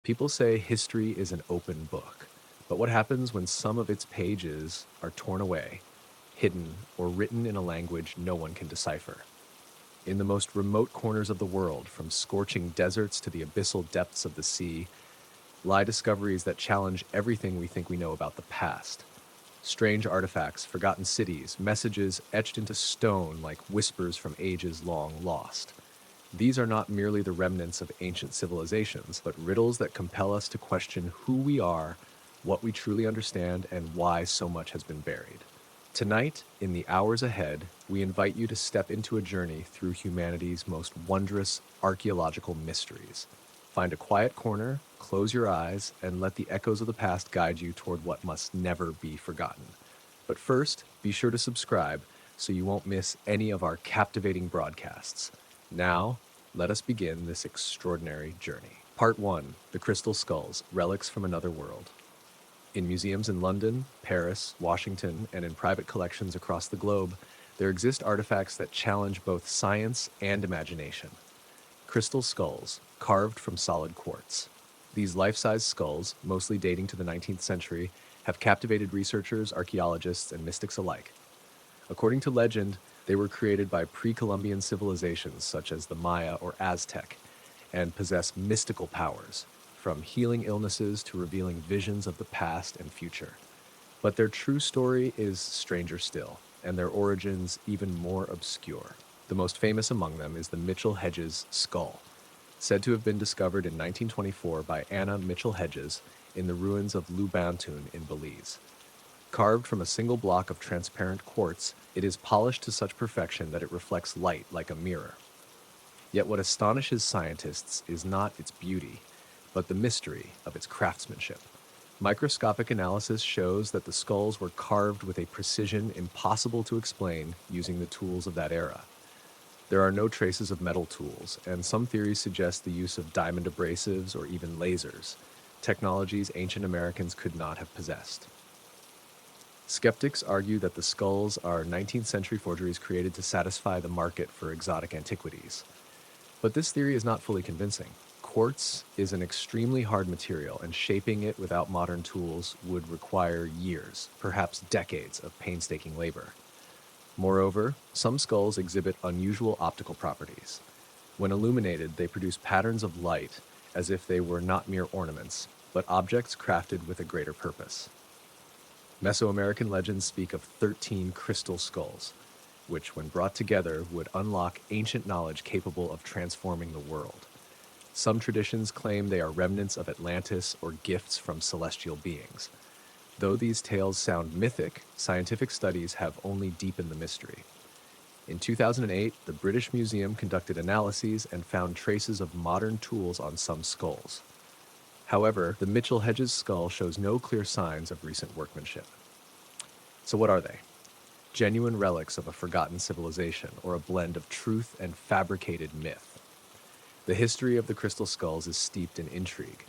People say history is an open book, but what happens when some of its pages are torn away, hidden, or written in a language no one can decipher? In the most remote corners of the world, from scorching deserts to the abyssal depths of the sea, lie discoveries that challenge everything we think we know about the past. Strange artifacts, forgotten cities, messages etched into stone like whispers from ages long lost. These are not merely the remnants of ancient civilizations, but riddles that compel us to question who we are, what we truly understand, and why so much has been buried. Tonight, in the hours ahead, we invite you to step into a journey through humanity's most wondrous archaeological mysteries. Find a quiet corner, close your eyes, and let the echoes of the past guide you toward what must never be forgotten. But first, be sure to subscribe so you won't miss any of our captivating broadcasts. Now, let us begin this extraordinary journey. Part 1: The Crystal Skulls, Relics from Another World. In museums in London, Paris, Washington, and in private collections across the globe, there exist artifacts that challenge both science and imagination. Crystal skulls, carved from solid quartz. These life-size skulls, mostly dating to the 19th century, have captivated researchers, archaeologists, and mystics alike. According to legend, they were created by pre-Columbian civilizations such as the Maya or Aztec, and possess mystical powers, from healing illnesses to revealing visions of the past and future. But their true story is stranger still, and their origins even more obscure. The most famous among them is the Mitchell Hedges skull, said to have been discovered in 1924 by Anna Mitchell Hedges in the ruins of Lubantun in Belize. Carved from a single block of transparent quartz, it is polished to such perfection that it reflects light like a mirror. Yet what astonishes scientists is not its beauty, but the mystery of its craftsmanship. Microscopic analysis shows that the skulls were carved with a precision impossible to explain using the tools of that era. There are no traces of metal tools, and some theories suggest the use of diamond abrasives or even lasers, technologies ancient Americans could not have possessed. Skeptics argue that the skulls are 19th century forgeries created to satisfy the market for exotic antiquities. But this theory is not fully convincing. Quartz is an extremely hard material, and shaping it without modern tools would require years, perhaps decades, of painstaking labor. Moreover, some skulls exhibit unusual optical properties. When illuminated, they produce patterns of light as if they were not mere ornaments, but objects crafted with a greater purpose. Mesoamerican legends speak of 13 crystal skulls, which, when brought together, would unlock ancient knowledge capable of transforming the world. Some traditions claim they are remnants of Atlantis or gifts from celestial beings. Though these tales sound mythic, scientific studies have only deepened the mystery. In 2008, the British Museum conducted analyses and found traces of modern tools on some skulls. However, the Mitchell Hedges skull shows no clear signs of recent workmanship. So what are they? Genuine relics of a forgotten civilization, or a blend of truth and fabricated myth? The history of the crystal skulls is steeped in intrigue.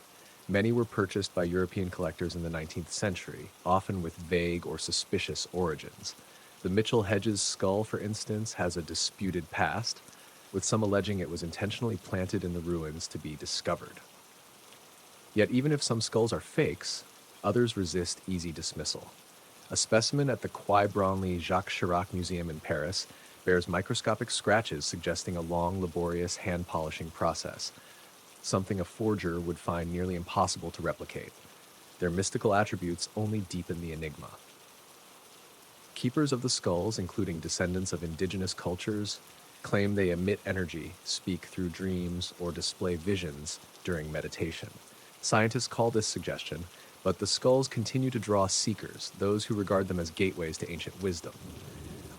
Many were purchased by European collectors in the 19th century, often with vague or suspicious origins. The Mitchell Hedges skull, for instance, has a disputed past, with some alleging it was intentionally planted in the ruins to be discovered. Yet even if some skulls are fakes, others resist easy dismissal. A specimen at the Quai Branly Jacques Chirac Museum in Paris bears microscopic scratches suggesting a long, laborious hand-polishing process, something a forger would find nearly impossible to replicate. Their mystical attributes only deepen the enigma. Keepers of the skulls, including descendants of indigenous cultures, claim they emit energy, speak through dreams, or display visions during meditation. Scientists call this suggestion, but the skulls continue to draw seekers, those who regard them as gateways to ancient wisdom.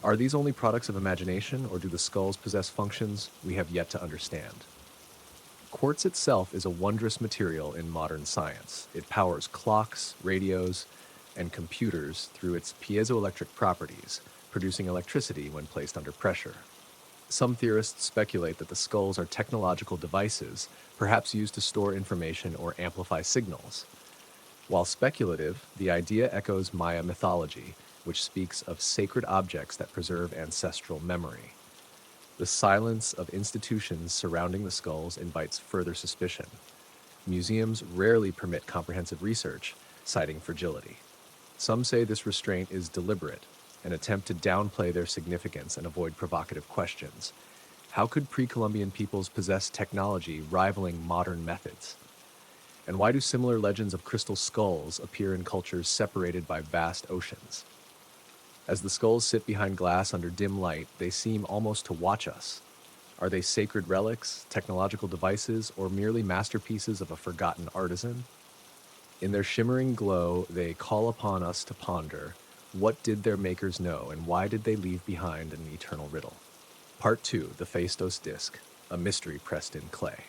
Are these only products of imagination, or do the skulls possess functions we have yet to understand? Quartz itself is a wondrous material in modern science. It powers clocks, radios, and computers through its piezoelectric properties, producing electricity when placed under pressure. Some theorists speculate that the skulls are technological devices, perhaps used to store information or amplify signals. While speculative, the idea echoes Maya mythology, which speaks of sacred objects that preserve ancestral memory. The silence of institutions surrounding the skulls invites further suspicion. Museums rarely permit comprehensive research, citing fragility. Some say this restraint is deliberate, an attempt to downplay their significance and avoid provocative questions. How could pre-Columbian peoples possess technology rivaling modern methods? And why do similar legends of crystal skulls appear in cultures separated by vast oceans? As the skulls sit behind glass under dim light, they seem almost to watch us. Are they sacred relics, technological devices, or merely masterpieces of a forgotten artisan? In their shimmering glow, they call upon us to ponder, what did their makers know, and why did they leave behind an eternal riddle? Part 2, the Phaistos Disc, a mystery pressed in clay.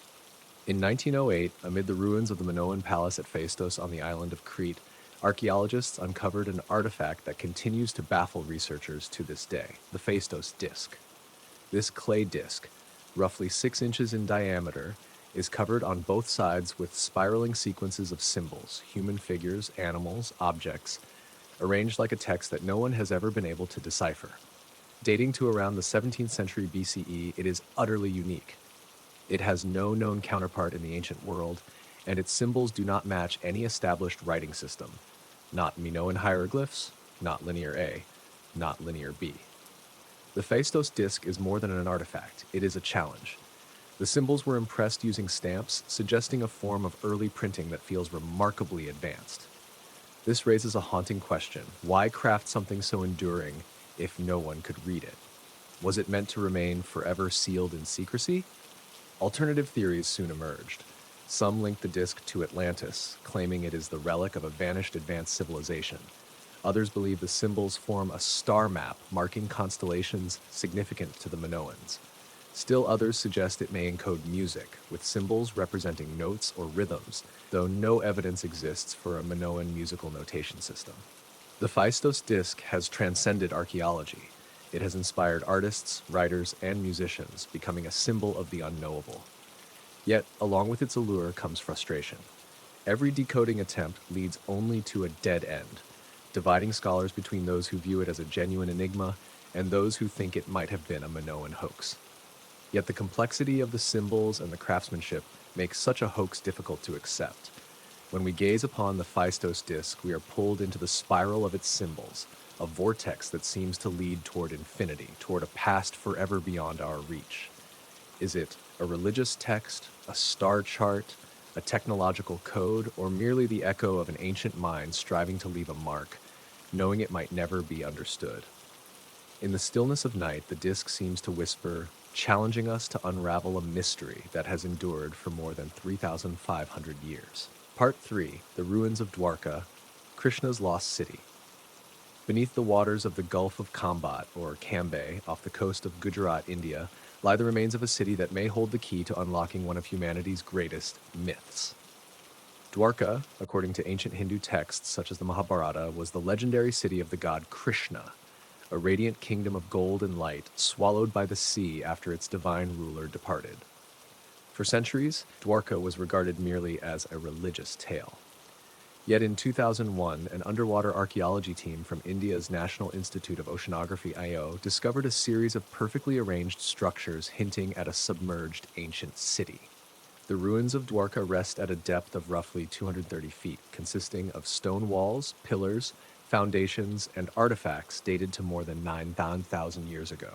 In 1908, amid the ruins of the Minoan Palace at Phaistos on the island of Crete, archaeologists uncovered an artifact that continues to baffle researchers to this day, the Phaistos Disc. This clay disc, roughly 6 inches in diameter, is covered on both sides with spiraling sequences of symbols, human figures, animals, objects, arranged like a text that no one has ever been able to decipher. Dating to around the 17th century BCE, it is utterly unique. It has no known counterpart in the ancient world, and its symbols do not match any established writing system. Not Minoan hieroglyphs, not linear A, not linear B. The Phaistos disc is more than an artifact, it is a challenge. The symbols were impressed using stamps, suggesting a form of early printing that feels remarkably advanced. This raises a haunting question. Why craft something so enduring if no one could read it? Was it meant to remain forever sealed in secrecy? Alternative theories soon emerged. Some linked the disc to Atlantis, claiming it is the relic of a vanished advanced civilization. Others believe the symbols form a star map marking constellations significant to the Minoans. Still others suggest it may encode music, with symbols representing notes or rhythms, though no evidence exists for a Minoan musical notation system. The Phaistos disc has transcended archaeology. It has inspired artists, writers, and musicians, becoming a symbol of the unknowable. Yet, along with its allure comes frustration. Every decoding attempt leads only to a dead end, dividing scholars between those who view it as a genuine enigma and those who think it might have been a Minoan hoax. Yet the complexity of the symbols and the craftsmanship makes such a hoax difficult to accept. When we gaze upon the Phaistos disc, we are pulled into the spiral of its symbols, a vortex that seems to lead toward infinity, toward a past forever beyond our reach. Is it a religious text, a star chart, a technological code, or merely the echo of an ancient mind striving to leave a mark, knowing it might never be understood? In the stillness of night, the disc seems to whisper, challenging us to unravel a mystery that has endured for more than 3,500 years. Part 3, the ruins of Dwarka, Krishna's lost city. Beneath the waters of the Gulf of Kambat, or Cambay, off the coast of Gujarat, India, lie the remains of a city that may hold the key to unlocking one of humanity's greatest myths. Dwarka, according to ancient Hindu texts such as the Mahabharata, was the legendary city of the god Krishna, a radiant kingdom of gold and light swallowed by the sea after its divine ruler departed. For centuries, Dwarka was regarded merely as a religious tale. Yet in 2001, an underwater archaeology team from India's National Institute of Oceanography (IO) discovered a series of perfectly arranged structures hinting at a submerged ancient city. The ruins of Dwarka rest at a depth of roughly 230 feet, consisting of stone walls, pillars, foundations, and artifacts dated to more than 9,000 years ago.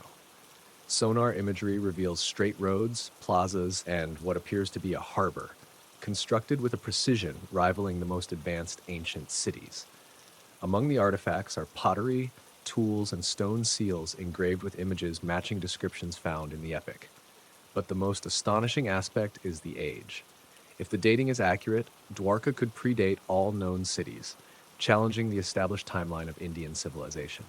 Sonar imagery reveals straight roads, plazas, and what appears to be a harbor, constructed with a precision rivaling the most advanced ancient cities. Among the artifacts are pottery, tools, and stone seals engraved with images matching descriptions found in the epic. But the most astonishing aspect is the age. If the dating is accurate, Dwarka could predate all known cities, challenging the established timeline of Indian civilization.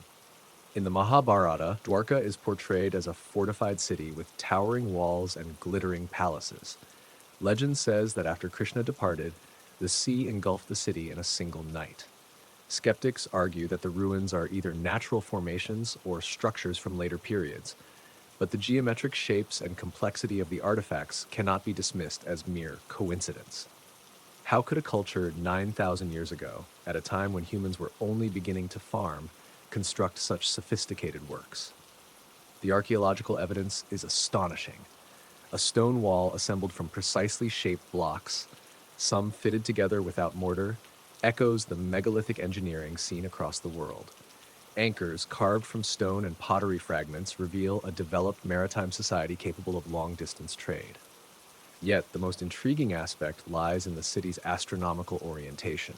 In the Mahabharata, Dwarka is portrayed as a fortified city with towering walls and glittering palaces. Legend says that after Krishna departed, the sea engulfed the city in a single night. Skeptics argue that the ruins are either natural formations or structures from later periods, but the geometric shapes and complexity of the artifacts cannot be dismissed as mere coincidence. How could a culture 9,000 years ago, at a time when humans were only beginning to farm, construct such sophisticated works? The archaeological evidence is astonishing. A stone wall assembled from precisely shaped blocks, some fitted together without mortar, echoes the megalithic engineering seen across the world. Anchors carved from stone and pottery fragments reveal a developed maritime society capable of long-distance trade. Yet, the most intriguing aspect lies in the city's astronomical orientation.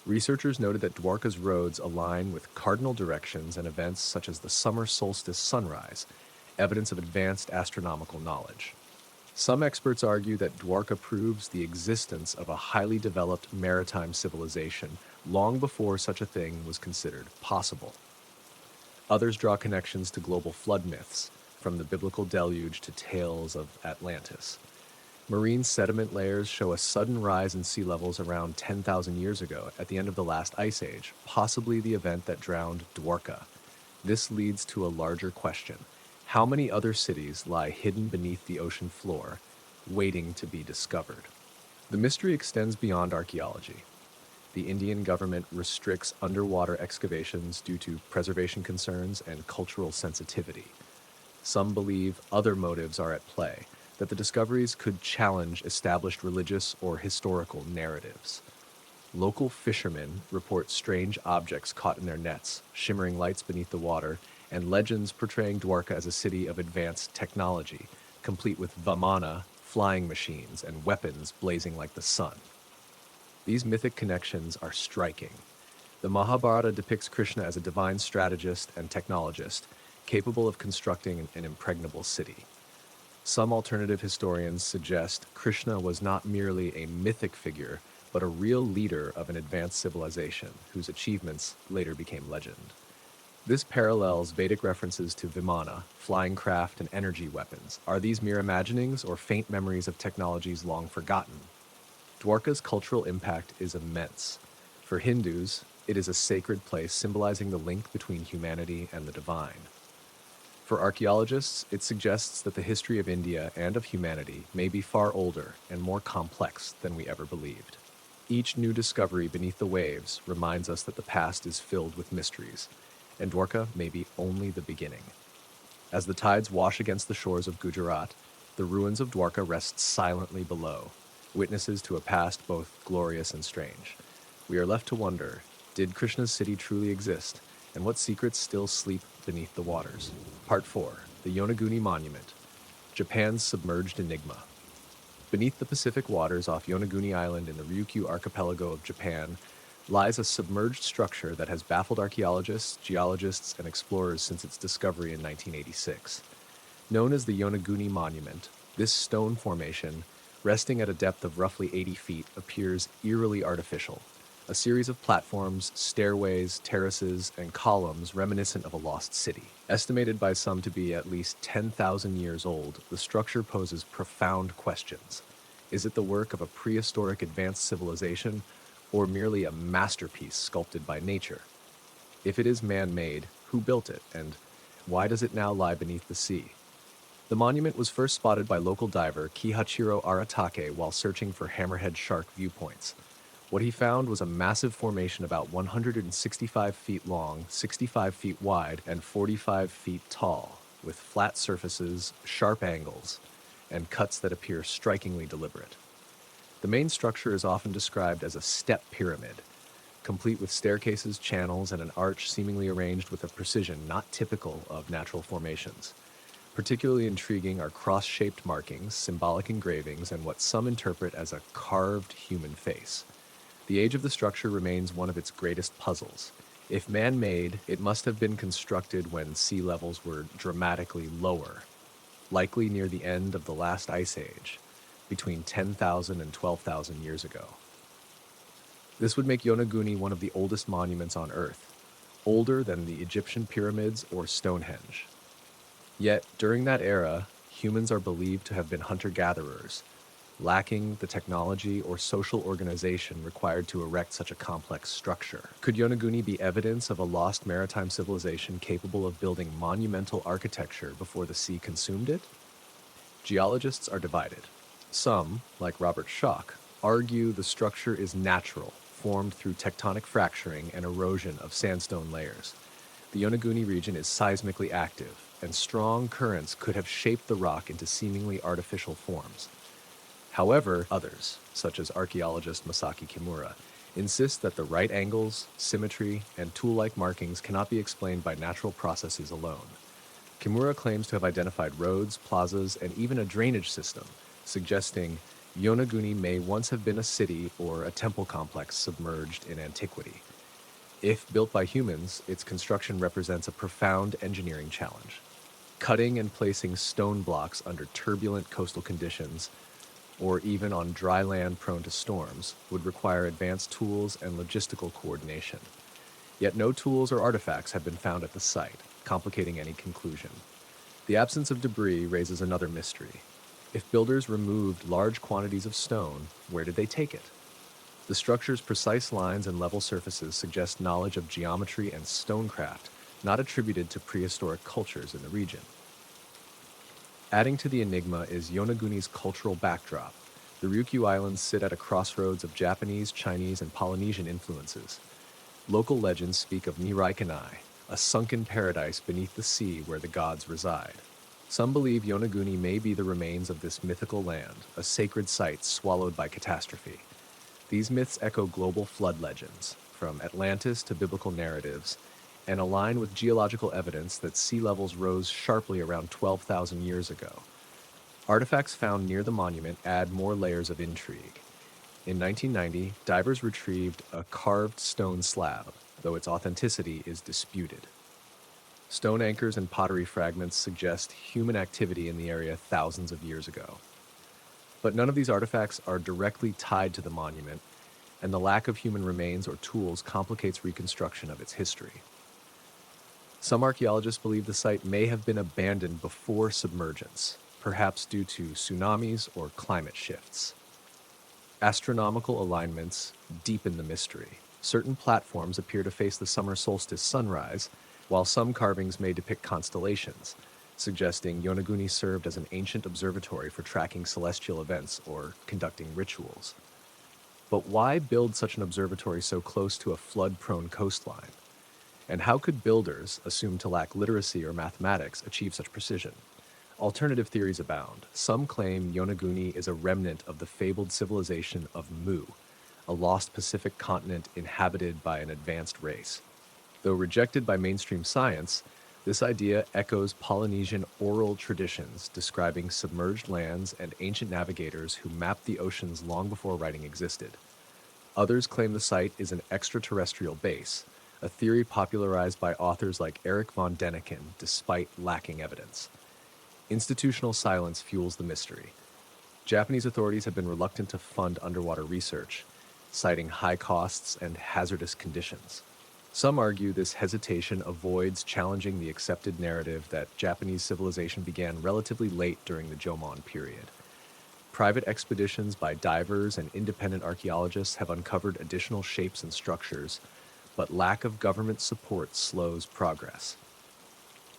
Researchers noted that Dwarka's roads align with cardinal directions and events such as the summer solstice sunrise, evidence of advanced astronomical knowledge. Some experts argue that Dwarka proves the existence of a highly developed maritime civilization long before such a thing was considered possible. Others draw connections to global flood myths, from the biblical deluge to tales of Atlantis. Marine sediment layers show a sudden rise in sea levels around 10,000 years ago at the end of the last ice age, possibly the event that drowned Dwarka. This leads to a larger question. How many other cities lie hidden beneath the ocean floor, waiting to be discovered? The mystery extends beyond archaeology. The Indian government restricts underwater excavations due to preservation concerns and cultural sensitivity. Some believe other motives are at play, that the discoveries could challenge established religious or historical narratives. Local fishermen report strange objects caught in their nets, shimmering lights beneath the water, and legends portraying Dwarka as a city of advanced technology, complete with vamana, flying machines, and weapons blazing like the sun. These mythic connections are striking. The Mahabharata depicts Krishna as a divine strategist and technologist, capable of constructing an impregnable city. Some alternative historians suggest Krishna was not merely a mythic figure, but a real leader of an advanced civilization, whose achievements later became legend. This parallels Vedic references to Vimana, flying craft, and energy weapons. Are these mere imaginings or faint memories of technologies long forgotten? Dwarka's cultural impact is immense. For Hindus, it is a sacred place symbolizing the link between humanity and the divine. For archaeologists, it suggests that the history of India and of humanity may be far older and more complex than we ever believed. Each new discovery beneath the waves reminds us that the past is filled with mysteries, and Dwarka may be only the beginning. As the tides wash against the shores of Gujarat, the ruins of Dwarka rest silently below, witnesses to a past both glorious and strange. We are left to wonder, did Krishna's city truly exist, and what secrets still sleep beneath the waters? Part 4. The Yonaguni Monument, Japan's Submerged Enigma. Beneath the Pacific waters off Yonaguni Island in the Ryukyu archipelago of Japan lies a submerged structure that has baffled archaeologists, geologists, and explorers since its discovery in 1986. Known as the Yonaguni Monument, this stone formation, resting at a depth of roughly 80 feet, appears eerily artificial. A series of platforms, stairways, terraces, and columns reminiscent of a lost city. Estimated by some to be at least 10,000 years old, the structure poses profound questions. Is it the work of a prehistoric advanced civilization, or merely a masterpiece sculpted by nature? If it is man-made, who built it, and why does it now lie beneath the sea? The monument was first spotted by local diver Kihachiro Aratake while searching for hammerhead shark viewpoints. What he found was a massive formation about 165 feet long, 65 feet wide, and 45 feet tall, with flat surfaces, sharp angles, and cuts that appear strikingly deliberate. The main structure is often described as a step pyramid, complete with staircases, channels, and an arch seemingly arranged with a precision not typical of natural formations. Particularly intriguing are cross-shaped markings, symbolic engravings, and what some interpret as a carved human face. The age of the structure remains one of its greatest puzzles. If man-made, it must have been constructed when sea levels were dramatically lower, likely near the end of the last ice age, between 10,000 and 12,000 years ago. This would make Yonaguni one of the oldest monuments on Earth, older than the Egyptian pyramids or Stonehenge. Yet, during that era, humans are believed to have been hunter-gatherers, lacking the technology or social organization required to erect such a complex structure. Could Yonaguni be evidence of a lost maritime civilization capable of building monumental architecture before the sea consumed it? Geologists are divided. Some, like Robert Schoch, argue the structure is natural, formed through tectonic fracturing and erosion of sandstone layers. The Yonaguni region is seismically active, and strong currents could have shaped the rock into seemingly artificial forms. However, others, such as archaeologist Masaki Kimura, insist that the right angles, symmetry, and tool-like markings cannot be explained by natural processes alone. Kimura claims to have identified roads, plazas, and even a drainage system, suggesting Yonaguni may once have been a city or a temple complex submerged in antiquity. If built by humans, its construction represents a profound engineering challenge. Cutting and placing stone blocks under turbulent coastal conditions, or even on dry land prone to storms, would require advanced tools and logistical coordination. Yet no tools or artifacts have been found at the site, complicating any conclusion. The absence of debris raises another mystery. If builders removed large quantities of stone, where did they take it? The structure's precise lines and level surfaces suggest knowledge of geometry and stonecraft, not attributed to prehistoric cultures in the region. Adding to the enigma is Yonaguni's cultural backdrop. The Ryukyu Islands sit at a crossroads of Japanese, Chinese, and Polynesian influences. Local legends speak of Niraikanai, a sunken paradise beneath the sea where the gods reside. Some believe Yonaguni may be the remains of this mythical land, a sacred site swallowed by catastrophe. These myths echo global flood legends, from Atlantis to biblical narratives, and align with geological evidence that sea levels rose sharply around 12,000 years ago. Artifacts found near the monument add more layers of intrigue. In 1990, divers retrieved a carved stone slab, though its authenticity is disputed. Stone anchors and pottery fragments suggest human activity in the area thousands of years ago. But none of these artifacts are directly tied to the monument, and the lack of human remains or tools complicates reconstruction of its history. Some archaeologists believe the site may have been abandoned before submergence, perhaps due to tsunamis or climate shifts. Astronomical alignments deepen the mystery. Certain platforms appear to face the summer solstice sunrise, while some carvings may depict constellations, suggesting Yonaguni served as an ancient observatory for tracking celestial events or conducting rituals. But why build such an observatory so close to a flood-prone coastline? And how could builders, assumed to lack literacy or mathematics, achieve such precision? Alternative theories abound. Some claim Yonaguni is a remnant of the fabled civilization of Mu, a lost Pacific continent inhabited by an advanced race. Though rejected by mainstream science, this idea echoes Polynesian oral traditions describing submerged lands and ancient navigators who mapped the oceans long before writing existed. Others claim the site is an extraterrestrial base, a theory popularized by authors like Erich von Däniken despite lacking evidence. Institutional silence fuels the mystery. Japanese authorities have been reluctant to fund underwater research, citing high costs and hazardous conditions. Some argue this hesitation avoids challenging the accepted narrative that Japanese civilization began relatively late during the Jomon period. Private expeditions by divers and independent archaeologists have uncovered additional shapes and structures, but lack of government support slows progress.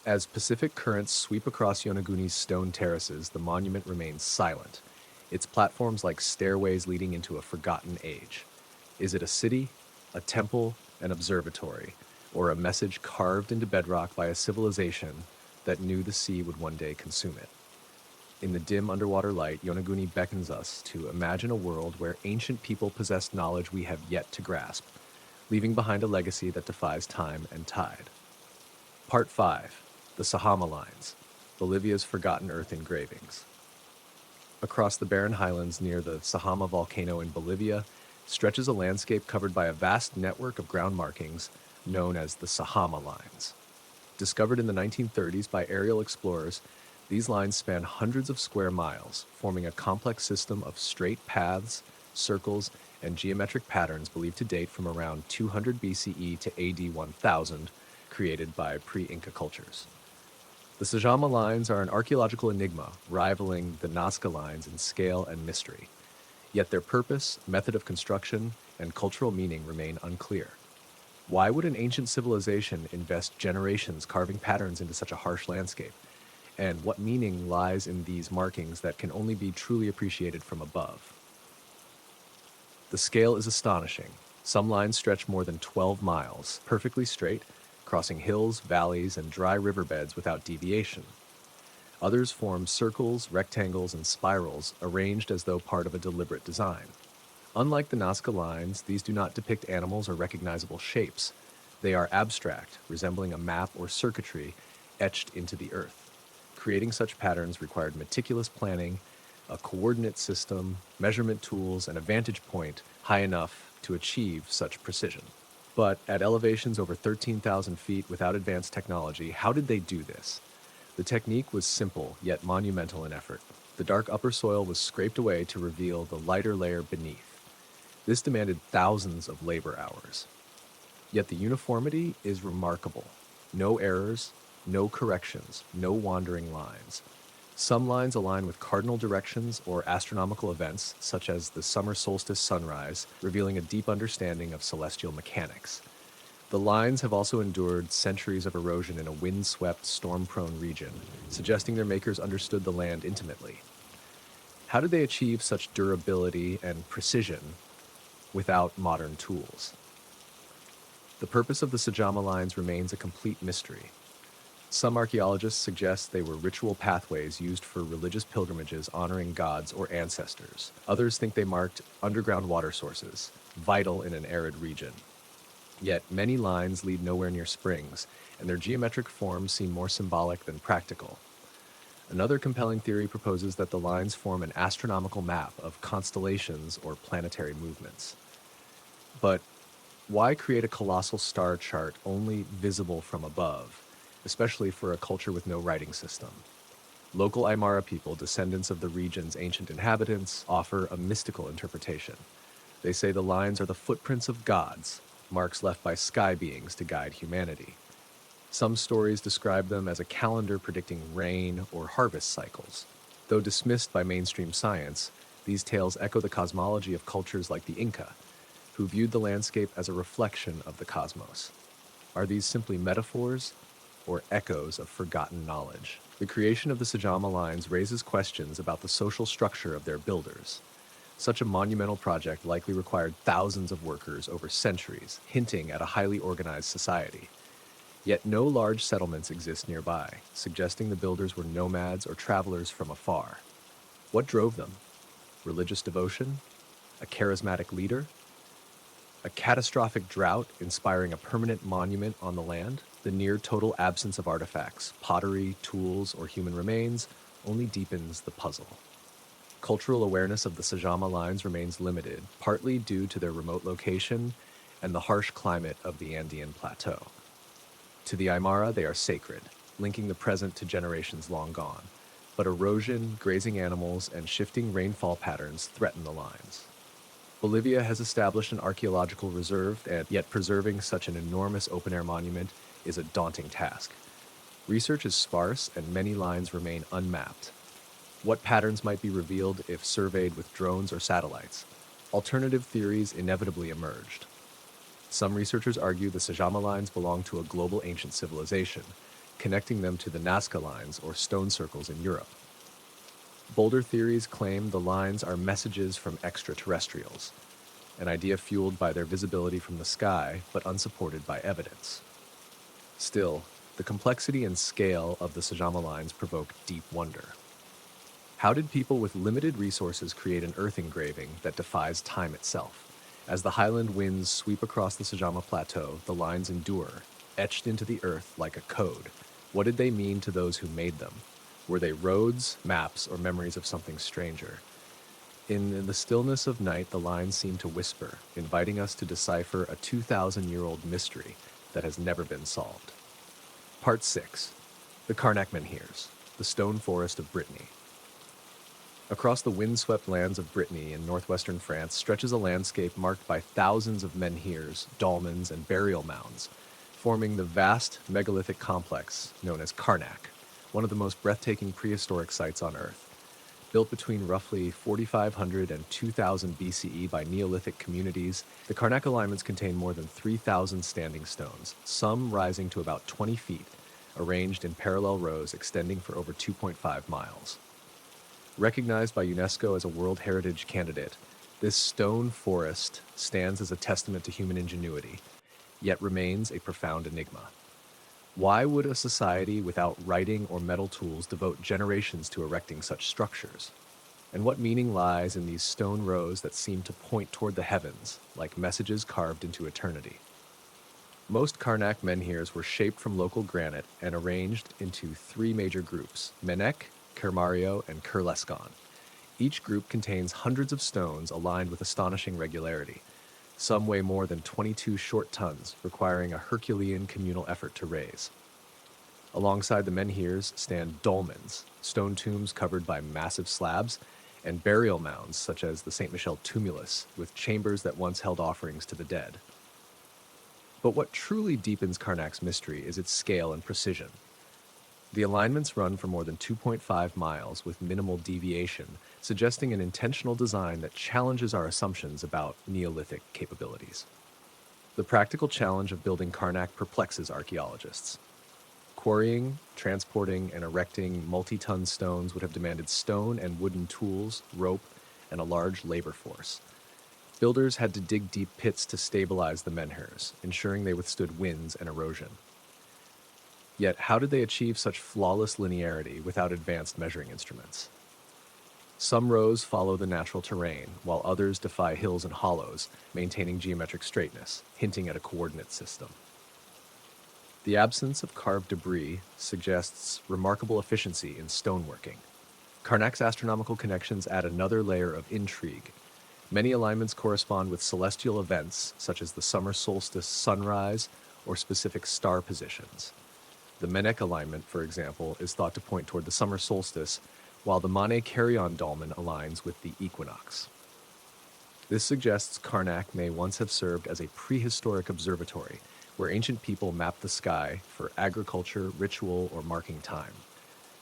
As Pacific currents sweep across Yonaguni's stone terraces, the monument remains silent, its platforms like stairways leading into a forgotten age. Is it a city, a temple, an observatory, or a message carved into bedrock by a civilization that knew the sea would one day consume it? In the dim underwater light, Yonaguni beckons us to imagine a world where ancient people possessed knowledge we have yet to grasp, leaving behind a legacy that defies time and tide. Part 5. The Sahama Lines, Bolivia's Forgotten Earth Engravings. Across the barren highlands near the Sahama volcano in Bolivia stretches a landscape covered by a vast network of ground markings known as the Sahama Lines. Discovered in the 1930s by aerial explorers, these lines span hundreds of square miles, forming a complex system of straight paths, circles, and geometric patterns believed to date from around 200 BCE to AD 1000, created by pre-Inca cultures. The Sahama lines are an archaeological enigma, rivaling the Nazca lines in scale and mystery. Yet their purpose, method of construction, and cultural meaning remain unclear. Why would an ancient civilization invest generations carving patterns into such a harsh landscape? And what meaning lies in these markings that can only be truly appreciated from above? The scale is astonishing. Some lines stretch more than 12 miles, perfectly straight, crossing hills, valleys, and dry riverbeds without deviation. Others form circles, rectangles, and spirals arranged as though part of a deliberate design. Unlike the Nazca lines, these do not depict animals or recognizable shapes. They are abstract, resembling a map or circuitry etched into the earth. Creating such patterns required meticulous planning, a coordinate system, measurement tools, and a vantage point high enough to achieve such precision. But at elevations over 13,000 feet without advanced technology, how did they do this? The technique was simple yet monumental in effort. The dark upper soil was scraped away to reveal the lighter layer beneath. This demanded thousands of labor hours. Yet the uniformity is remarkable. No errors, no corrections, no wandering lines. Some lines align with cardinal directions or astronomical events, such as the summer solstice sunrise, revealing a deep understanding of celestial mechanics. The lines have also endured centuries of erosion in a wind-swept, storm-prone region, suggesting their makers understood the land intimately. How did they achieve such durability and precision without modern tools? The purpose of the Sajama lines remains a complete mystery. Some archaeologists suggest they were ritual pathways used for religious pilgrimages honoring gods or ancestors. Others think they marked underground water sources, vital in an arid region. Yet many lines lead nowhere near springs, and their geometric forms seem more symbolic than practical. Another compelling theory proposes that the lines form an astronomical map of constellations or planetary movements. But why create a colossal star chart only visible from above, especially for a culture with no writing system? Local Aymara people, descendants of the region's ancient inhabitants, offer a mystical interpretation. They say the lines are the footprints of gods, marks left by sky beings to guide humanity. Some stories describe them as a calendar predicting rain or harvest cycles. Though dismissed by mainstream science, these tales echo the cosmology of cultures like the Inca, who viewed the landscape as a reflection of the cosmos. Are these simply metaphors or echoes of forgotten knowledge? The creation of the Sajama lines raises questions about the social structure of their builders. Such a monumental project likely required thousands of workers over centuries, hinting at a highly organized society. Yet no large settlements exist nearby, suggesting the builders were nomads or travelers from afar. What drove them? Religious devotion? A charismatic leader? A catastrophic drought inspiring a permanent monument on the land? The near total absence of artifacts, pottery, tools, or human remains only deepens the puzzle. Cultural awareness of the Sajama lines remains limited, partly due to their remote location and the harsh climate of the Andean Plateau. To the Aymara, they are sacred, linking the present to generations long gone. But erosion, grazing animals, and shifting rainfall patterns threaten the lines. Bolivia has established an archaeological reserve, and yet preserving such an enormous open-air monument is a daunting task. Research is sparse, and many lines remain unmapped. What patterns might be revealed if surveyed with drones or satellites? Alternative theories inevitably emerged. Some researchers argue the Sajama lines belong to a global ancient civilization, connecting them to the Nazca lines or stone circles in Europe. Bolder theories claim the lines are messages from extraterrestrials, an idea fueled by their visibility from the sky but unsupported by evidence. Still, the complexity and scale of the Sajama lines provoke deep wonder. How did people with limited resources create an earth engraving that defies time itself? As the highland winds sweep across the Sajama Plateau, the lines endure, etched into the earth like a code. What did they mean to those who made them? Were they roads, maps, or memories of something stranger? In the stillness of night, the lines seem to whisper, inviting us to decipher a 2,000-year-old mystery that has never been solved. Part 6. The Karnak Menhirs, the Stone Forest of Brittany. Across the windswept lands of Brittany in northwestern France stretches a landscape marked by thousands of menhirs, dolmens, and burial mounds, forming the vast megalithic complex known as Karnak, one of the most breathtaking prehistoric sites on Earth. Built between roughly 4,500 and 2000 BCE by Neolithic communities, the Karnak alignments contain more than 3,000 standing stones, some rising to about 20 feet, arranged in parallel rows extending for over 2.5 miles. Recognized by UNESCO as a World Heritage Candidate, this stone forest stands as a testament to human ingenuity, yet remains a profound enigma. Why would a society without writing or metal tools devote generations to erecting such structures? And what meaning lies in these stone rows that seem to point toward the heavens, like messages carved into eternity? Most Karnak menhirs were shaped from local granite and arranged into three major groups: Menek, Kermario, and Kurleskan. Each group contains hundreds of stones aligned with astonishing regularity. Some weigh more than 22 short tons, requiring a Herculean communal effort to raise. Alongside the menhirs stand dolmens, stone tombs covered by massive slabs, and burial mounds such as the St. Michel tumulus, with chambers that once held offerings to the dead. But what truly deepens Karnak's mystery is its scale and precision. The alignments run for more than 2.5 miles with minimal deviation, suggesting an intentional design that challenges our assumptions about Neolithic capabilities. The practical challenge of building Karnak perplexes archaeologists. Quarrying, transporting, and erecting multi-ton stones would have demanded stone and wooden tools, rope, and a large labor force. Builders had to dig deep pits to stabilize the menhirs, ensuring they withstood winds and erosion. Yet, how did they achieve such flawless linearity without advanced measuring instruments? Some rows follow the natural terrain, while others defy hills and hollows, maintaining geometric straightness, hinting at a coordinate system. The absence of carved debris suggests remarkable efficiency in stoneworking. Karnak's astronomical connections add another layer of intrigue. Many alignments correspond with celestial events, such as the summer solstice sunrise or specific star positions. The Menek alignment, for example, is thought to point toward the summer solstice, while the Mane Carrion dolmen aligns with the equinox. This suggests Karnak may once have served as a prehistoric observatory, where ancient people mapped the sky for agriculture, ritual, or marking time.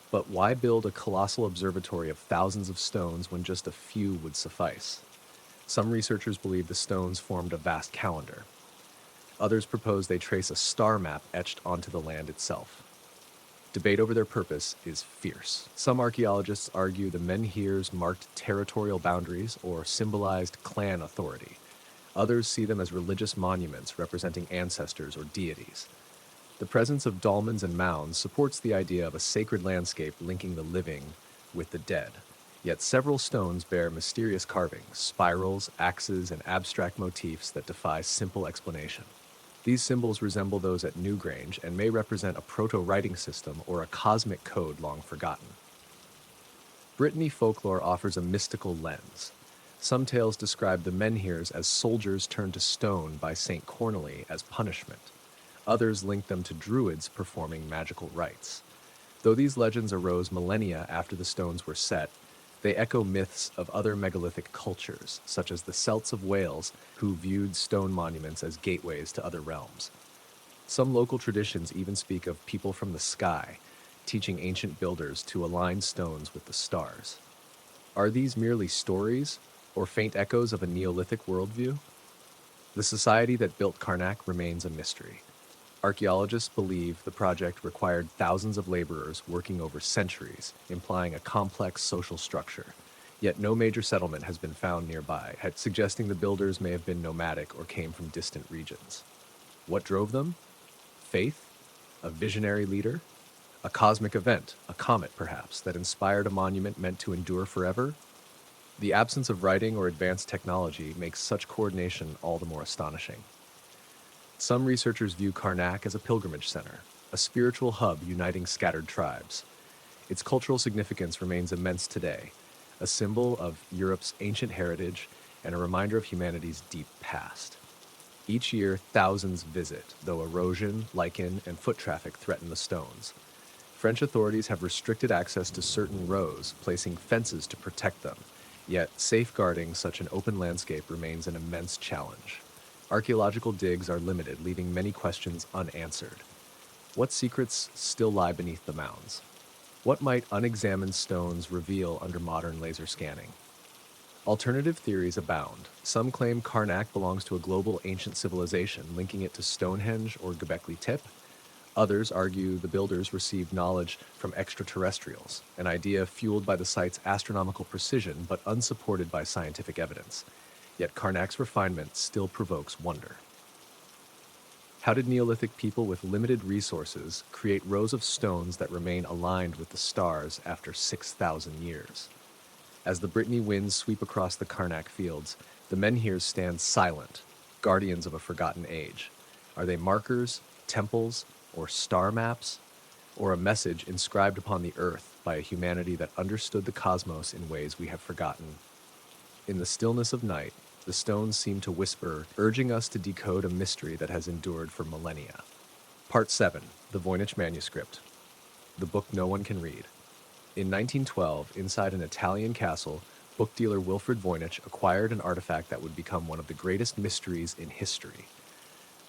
But why build a colossal observatory of thousands of stones when just a few would suffice? Some researchers believe the stones formed a vast calendar. Others propose they trace a star map etched onto the land itself. Debate over their purpose is fierce. Some archaeologists argue the menhirs marked territorial boundaries or symbolized clan authority. Others see them as religious monuments representing ancestors or deities. The presence of dolmens and mounds supports the idea of a sacred landscape linking the living with the dead. Yet several stones bear mysterious carvings, spirals, axes, and abstract motifs that defy simple explanation. These symbols resemble those at Newgrange and may represent a proto-writing system or a cosmic code long forgotten. Brittany folklore offers a mystical lens. Some tales describe the menhirs as soldiers turned to stone by St. Cornelie as punishment. Others link them to druids performing magical rites. Though these legends arose millennia after the stones were set, they echo myths of other megalithic cultures, such as the Celts of Wales, who viewed stone monuments as gateways to other realms. Some local traditions even speak of people from the sky, teaching ancient builders to align stones with the stars. Are these merely stories, or faint echoes of a Neolithic worldview? The society that built Karnak remains a mystery. Archaeologists believe the project required thousands of laborers working over centuries, implying a complex social structure. Yet no major settlement has been found nearby, suggesting the builders may have been nomadic or came from distant regions. What drove them? Faith? A visionary leader? A cosmic event, a comet perhaps, that inspired a monument meant to endure forever? The absence of writing or advanced technology makes such coordination all the more astonishing. Some researchers view Karnak as a pilgrimage center, a spiritual hub uniting scattered tribes. Its cultural significance remains immense today, a symbol of Europe's ancient heritage and a reminder of humanity's deep past. Each year, thousands visit, though erosion, lichen, and foot traffic threaten the stones. French authorities have restricted access to certain rows, placing fences to protect them, yet safeguarding such an open landscape remains an immense challenge. Archaeological digs are limited, leaving many questions unanswered. What secrets still lie beneath the mounds? What might unexamined stones reveal under modern laser scanning? Alternative theories abound. Some claim Karnak belongs to a global ancient civilization, linking it to Stonehenge or Göbekli Tepe. Others argue the builders received knowledge from extraterrestrials, an idea fueled by the site's astronomical precision but unsupported by scientific evidence. Yet Karnak's refinement still provokes wonder. How did Neolithic people with limited resources create rows of stones that remain aligned with the stars after 6,000 years? As the Brittany winds sweep across the Karnak fields, the menhirs stand silent, guardians of a forgotten age. Are they markers, temples, or star maps? Or a message inscribed upon the earth by a humanity that understood the cosmos in ways we have forgotten? In the stillness of night, the stones seem to whisper, urging us to decode a mystery that has endured for millennia. Part 7, The Voynich Manuscript, the book no one can read. In 1912, inside an Italian castle, book dealer Wilfrid Voynich acquired an artifact that would become one of the greatest mysteries in history.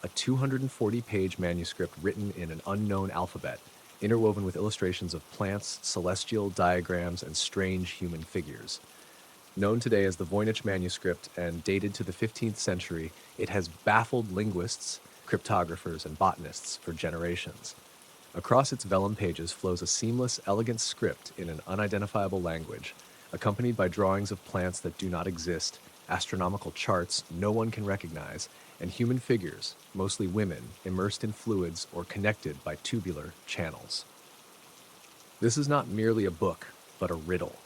A 240-page manuscript written in an unknown alphabet, interwoven with illustrations of plants, celestial diagrams, and strange human figures. Known today as the Voynich manuscript and dated to the 15th century, it has baffled linguists, cryptographers, and botanists for generations. Across its vellum pages flows a seamless, elegant script in an unidentifiable language, accompanied by drawings of plants that do not exist, astronomical charts no one can recognize, and human figures, mostly women, immersed in fluids or connected by tubular channels. This is not merely a book, but a riddle.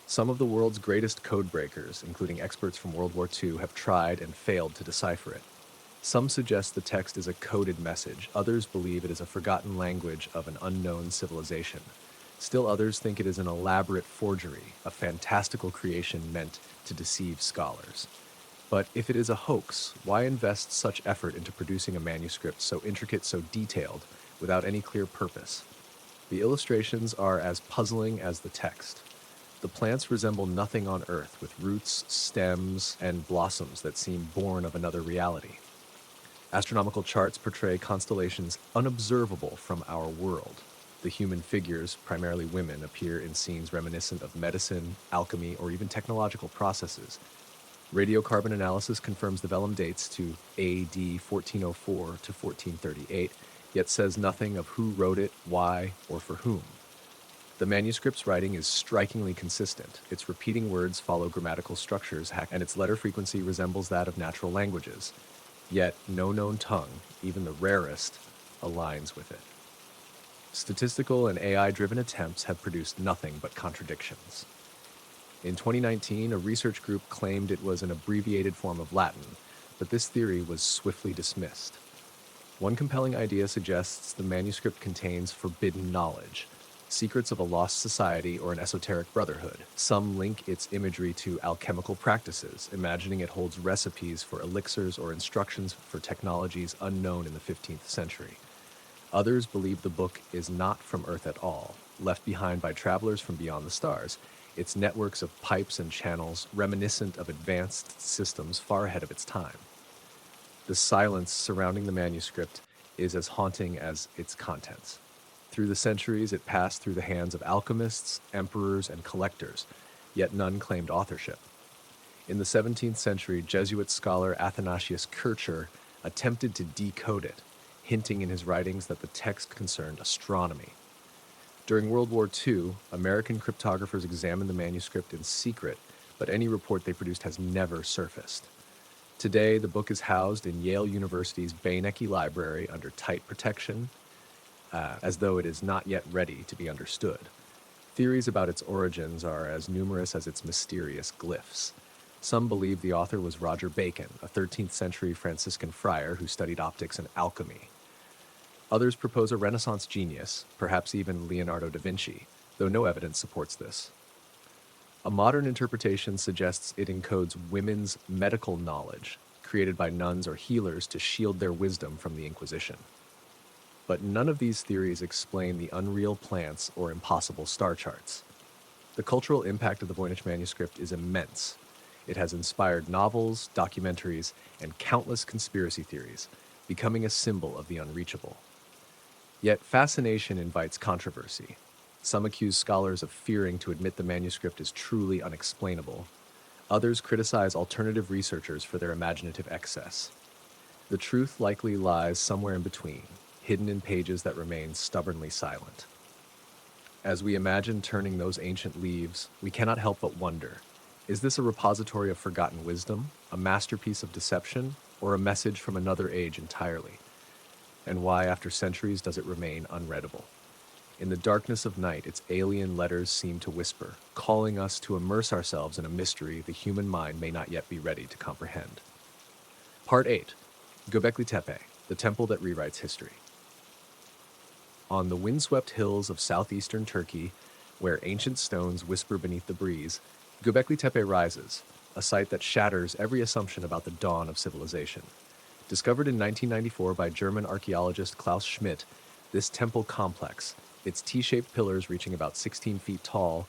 Some of the world's greatest code breakers, including experts from World War II, have tried and failed to decipher it. Some suggest the text is a coded message, others believe it is a forgotten language of an unknown civilization. Still others think it is an elaborate forgery, a fantastical creation meant to deceive scholars. But if it is a hoax, why invest such effort into producing a manuscript so intricate, so detailed, without any clear purpose? The illustrations are as puzzling as the text. The plants resemble nothing on Earth, with roots, stems, and blossoms that seem born of another reality. Astronomical charts portray constellations unobservable from our world. The human figures, primarily women, appear in scenes reminiscent of medicine, alchemy, or even technological processes. Radiocarbon analysis confirms the vellum dates to AD 1404 to 1438, yet says nothing of who wrote it, why, or for whom. The manuscript's writing is strikingly consistent. Its repeating words follow grammatical structures, and its letter frequency resembles that of natural languages. Yet no known tongue, even the rarest, aligns with it. Statistical and AI-driven attempts have produced nothing but contradictions. In 2019, a research group claimed it was an abbreviated form of Latin, but this theory was swiftly dismissed. One compelling idea suggests the manuscript contains forbidden knowledge, secrets of a lost society or an esoteric brotherhood. Some link its imagery to alchemical practices, imagining it holds recipes for elixirs or instructions for technologies unknown in the 15th century. Others believe the book is not from Earth at all, left behind by travelers from beyond the stars, its networks of pipes and channels reminiscent of advanced systems far ahead of its time. The silence surrounding the manuscript is as haunting as its contents. Through the centuries, it passed through the hands of alchemists, emperors, and collectors, yet none claimed authorship. In the 17th century, Jesuit scholar Athanasius Kircher attempted to decode it, hinting in his writings that the text concerned astronomy. During World War II, American cryptographers examined the manuscript in secret, but any report they produced has never surfaced. Today, the book is housed in Yale University's Beinecke Library under tight protection, as though it is not yet ready to be understood. Theories about its origins are as numerous as its mysterious glyphs. Some believe the author was Roger Bacon, a 13th century Franciscan friar who studied optics and alchemy. Others propose a Renaissance genius, perhaps even Leonardo da Vinci, though no evidence supports this. A modern interpretation suggests it encodes women's medical knowledge, created by nuns or healers to shield their wisdom from the Inquisition. But none of these theories explain the unreal plants or impossible star charts. The cultural impact of the Voynich manuscript is immense. It has inspired novels, documentaries, and countless conspiracy theories, becoming a symbol of the unreachable. Yet fascination invites controversy. Some accuse scholars of fearing to admit the manuscript is truly unexplainable. Others criticize alternative researchers for their imaginative excess. The truth likely lies somewhere in between, hidden in pages that remain stubbornly silent. As we imagine turning those ancient leaves, we cannot help but wonder, is this a repository of forgotten wisdom, a masterpiece of deception, or a message from another age entirely? And why, after centuries, does it remain unreadable? In the darkness of night, its alien letters seem to whisper, calling us to immerse ourselves in a mystery the human mind may not yet be ready to comprehend. Part 8. Göbekli Tepe, the temple that rewrites history. On the windswept hills of southeastern Turkey, where ancient stones whisper beneath the breeze, Göbekli Tepe rises, a site that shatters every assumption about the dawn of civilization. Discovered in 1994 by German archaeologist Klaus Schmidt, this temple complex, its T-shaped pillars reaching about 16 feet tall,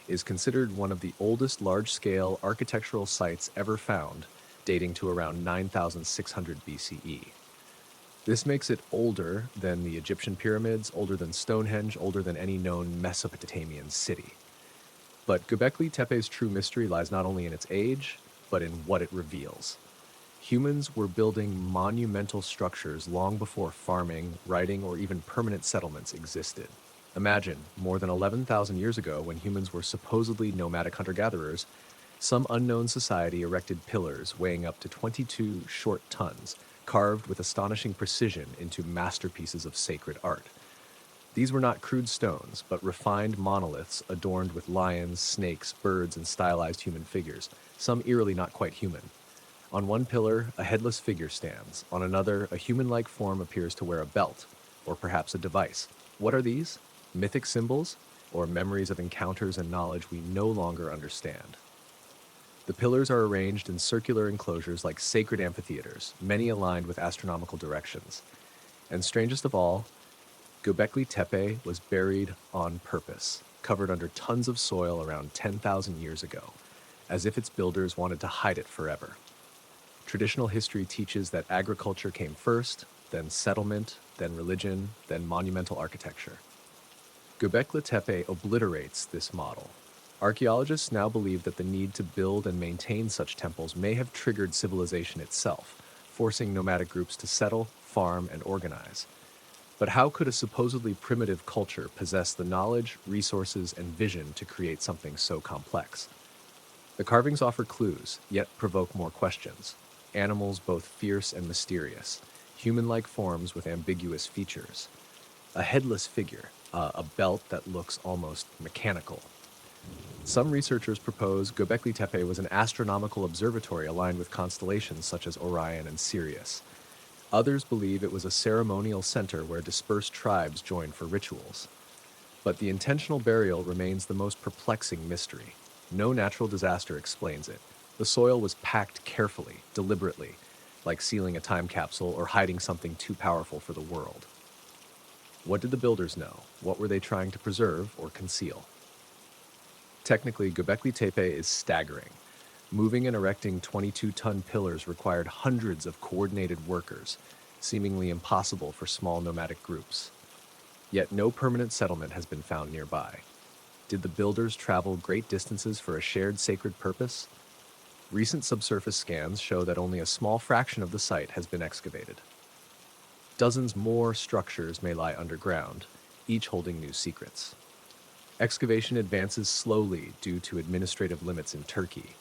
is considered one of the oldest large-scale architectural sites ever found, dating to around 9600 BCE. This makes it older than the Egyptian pyramids, older than Stonehenge, older than any known Mesopotamian city. But Göbekli Tepe's true mystery lies not only in its age, but in what it reveals. Humans were building monumental structures long before farming, writing, or even permanent settlements existed. Imagine, more than 11,000 years ago, when humans were supposedly nomadic hunter-gatherers, some unknown society erected pillars weighing up to 22 short tons, carved with astonishing precision into masterpieces of sacred art. These were not crude stones, but refined monoliths adorned with lions, snakes, birds, and stylized human figures, some eerily not quite human. On one pillar, a headless figure stands. On another, a human-like form appears to wear a belt, or perhaps a device. What are these? Mythic symbols, or memories of encounters and knowledge we no longer understand? The pillars are arranged in circular enclosures like sacred amphitheaters, many aligned with astronomical directions. And strangest of all, Göbekli Tepe was buried on purpose, covered under tons of soil around 10,000 years ago, as if its builders wanted to hide it forever. Traditional history teaches that agriculture came first, then settlement, then religion, then monumental architecture. Göbekli Tepe obliterates this model. Archaeologists now believe that the need to build and maintain such temples may have triggered civilization itself, forcing nomadic groups to settle, farm, and organize. But how could a supposedly primitive culture possess the knowledge, resources, and vision to create something so complex? The carvings offer clues, yet provoke more questions. Animals both fierce and mysterious, human-like forms with ambiguous features. A headless figure, a belt that looks almost mechanical. Some researchers propose Göbekli Tepe was an astronomical observatory aligned with constellations such as Orion and Sirius. Others believe it was a ceremonial center where dispersed tribes joined for rituals. But the intentional burial remains the most perplexing mystery. No natural disaster explains it. The soil was packed carefully, deliberately, like sealing a time capsule or hiding something too powerful for the world. What did the builders know? What were they trying to preserve or conceal? Technically, Göbekli Tepe is staggering. Moving and erecting 22-ton pillars required hundreds of coordinated workers, seemingly impossible for small nomadic groups. Yet no permanent settlement has been found nearby. Did the builders travel great distances for a shared sacred purpose? Recent subsurface scans show that only a small fraction of the site has been excavated. Dozens more structures may lie underground, each holding new secrets. Excavation advances slowly due to administrative limits in Turkey,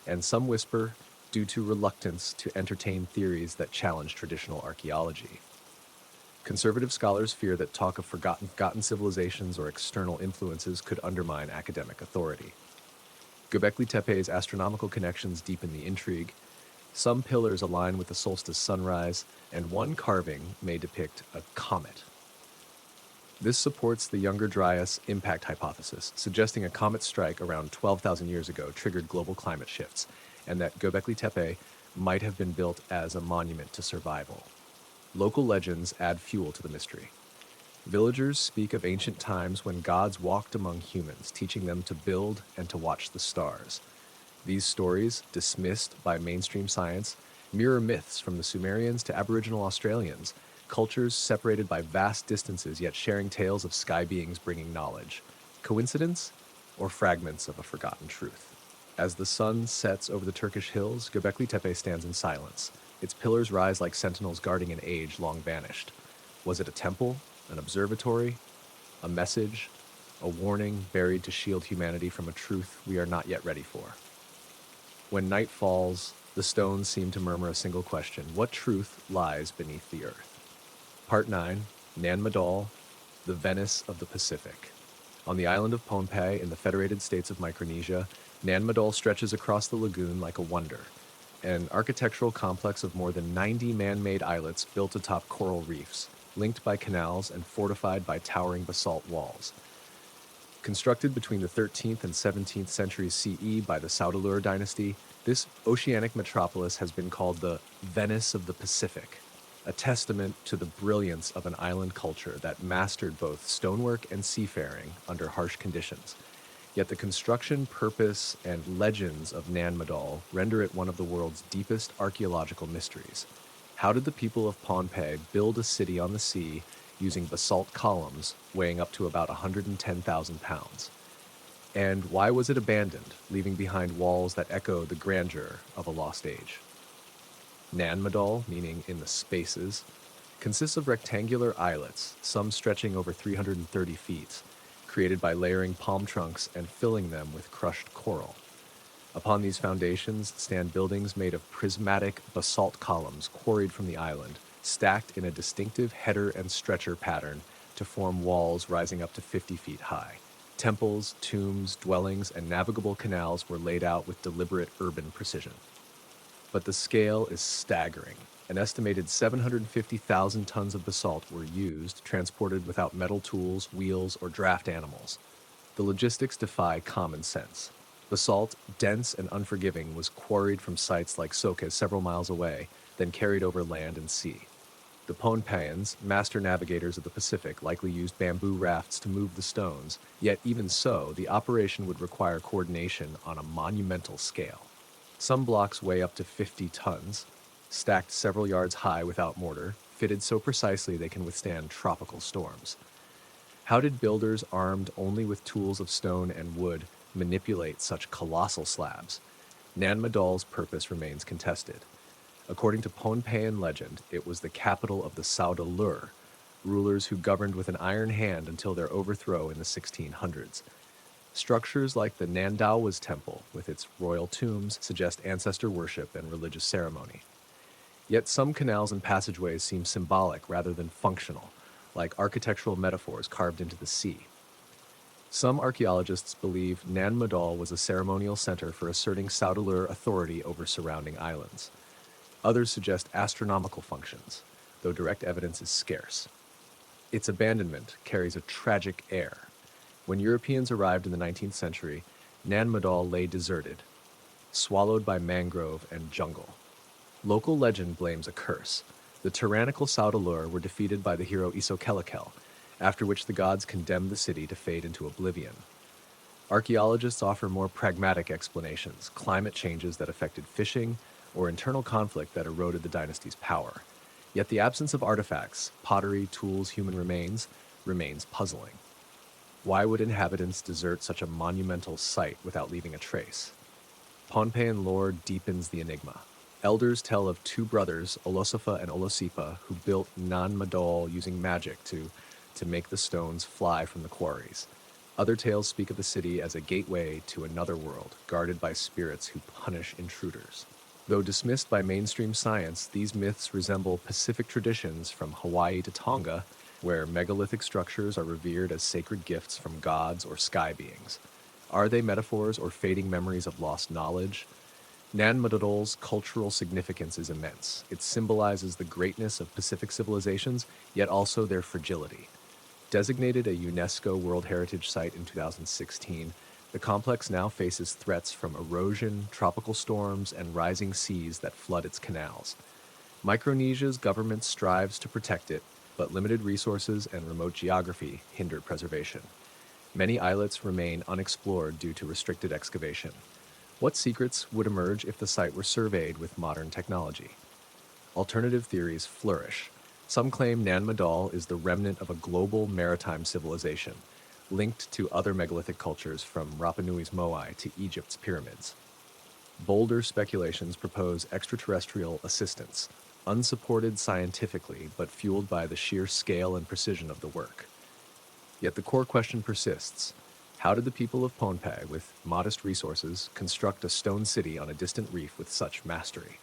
and some whisper due to reluctance to entertain theories that challenge traditional archaeology. Conservative scholars fear that talk of forgotten civilizations or external influences could undermine academic authority. Göbekli Tepe's astronomical connections deepen the intrigue. Some pillars align with the solstice sunrise, and one carving may depict a comet. This supports the Younger Dryas impact hypothesis, suggesting a comet strike around 12,000 years ago triggered global climate shifts, and that Göbekli Tepe might have been built as a monument to survival. Local legends add fuel to the mystery. Villagers speak of ancient times when gods walked among humans, teaching them to build and to watch the stars. These stories, dismissed by mainstream science, mirror myths from the Sumerians to Aboriginal Australians, cultures separated by vast distances yet sharing tales of sky beings bringing knowledge. Coincidence, or fragments of a forgotten truth? As the sun sets over the Turkish hills, Göbekli Tepe stands in silence. Its pillars rise like sentinels guarding an age long vanished. Was it a temple, an observatory, a message, a warning buried to shield humanity from a truth we are not yet ready for? When night falls, the stones seem to murmur a single question: what truth lies beneath the earth? Part 9, Nan Madol, the Venice of the Pacific. On the island of Pohnpei in the Federated States of Micronesia, Nan Madol stretches across the lagoon like a wonder, an architectural complex of more than 90 man-made islets built atop coral reefs, linked by canals and fortified by towering basalt walls. Constructed between the 13th and 17th centuries CE by the Saudeleur dynasty, this oceanic metropolis has been called the Venice of the Pacific, a testament to the brilliance of an island culture that mastered both stonework and seafaring under harsh conditions. Yet the construction, purpose, and legends of Nan Madol render it one of the world's deepest archaeological mysteries. How did the people of Pohnpei build a city on the sea using basalt columns weighing up to about 110,000 pounds? And why was it abandoned, leaving behind walls that echo the grandeur of a lost age? Nan Madol, meaning in the spaces, consists of rectangular islets, some stretching over 330 feet, created by layering palm trunks and filling them with crushed coral. Upon these foundations stand buildings made of prismatic basalt columns quarried from the island, stacked in a distinctive header and stretcher pattern to form walls rising up to 50 feet high. Temples, tombs, dwellings, and navigable canals were laid out with deliberate urban precision. But the scale is staggering. An estimated 750,000 tons of basalt were used, transported without metal tools, wheels, or draft animals. The logistics defy common sense. Basalt, dense and unforgiving, was quarried from sites like Soke several miles away, then carried over land and sea. The Pohnpeians, master navigators of the Pacific, likely used bamboo rafts to move the stones, yet even so, the operation would require coordination on a monumental scale. Some blocks weigh up to 50 tons, stacked several yards high without mortar, fitted so precisely they can withstand tropical storms. How did builders armed only with tools of stone and wood manipulate such colossal slabs? Nan Madol's purpose remains contested. According to Pohnpeian legend, it was the capital of the Saudeleur, rulers who governed with an iron hand until their overthrow in the 1600s. Structures like the Nandaowa's temple, with its royal tombs, suggest ancestor worship and religious ceremony. Yet some canals and passageways seem symbolic rather than functional, like architectural metaphors carved into the sea. Some archaeologists believe Nan Madol was a ceremonial center for asserting Saudeleur authority over surrounding islands. Others suggest astronomical functions, though direct evidence is scarce. Its abandonment carries a tragic air. When Europeans arrived in the 19th century, Nan Madol lay deserted, swallowed by mangrove and jungle. Local legend blames a curse. The tyrannical Saudeleur were defeated by the hero Isokelekel, after which the gods condemned the city to fade into oblivion. Archaeologists offer more pragmatic explanations, climate changes that affected fishing, or internal conflict that eroded the dynasty's power. Yet the absence of artifacts, pottery, tools, human remains, remains puzzling. Why would inhabitants desert such a monumental site without leaving a trace? Pohnpeian lore deepens the enigma. Elders tell of two brothers, Olosofa and Olosipa, who built Nan Madol using magic to make the stones fly from the quarries. Other tales speak of the city as a gateway to another world, guarded by spirits who punish intruders. Though dismissed by mainstream science, these myths resemble Pacific traditions from Hawaii to Tonga, where megalithic structures are revered as sacred gifts from gods or sky beings. Are they metaphors or fading memories of lost knowledge? Nan Madol's cultural significance is immense. It symbolizes the greatness of Pacific civilizations, yet also their fragility. Designated a UNESCO World Heritage Site in 2016, the complex now faces threats from erosion, tropical storms, and rising seas that flood its canals. Micronesia's government strives to protect it, but limited resources and remote geography hinder preservation. Many islets remain unexplored due to restricted excavation. What secrets would emerge if the site were surveyed with modern technology? Alternative theories flourish. Some claim Nan Madol is the remnant of a global maritime civilization, linked to other megalithic cultures from Rapa Nui's Moai to Egypt's pyramids. Bolder speculations propose extraterrestrial assistance, unsupported scientifically but fueled by the sheer scale and precision of the work. Yet the core question persists. How did the people of Pohnpei, with modest resources, construct a stone city on a distant reef with such mastery?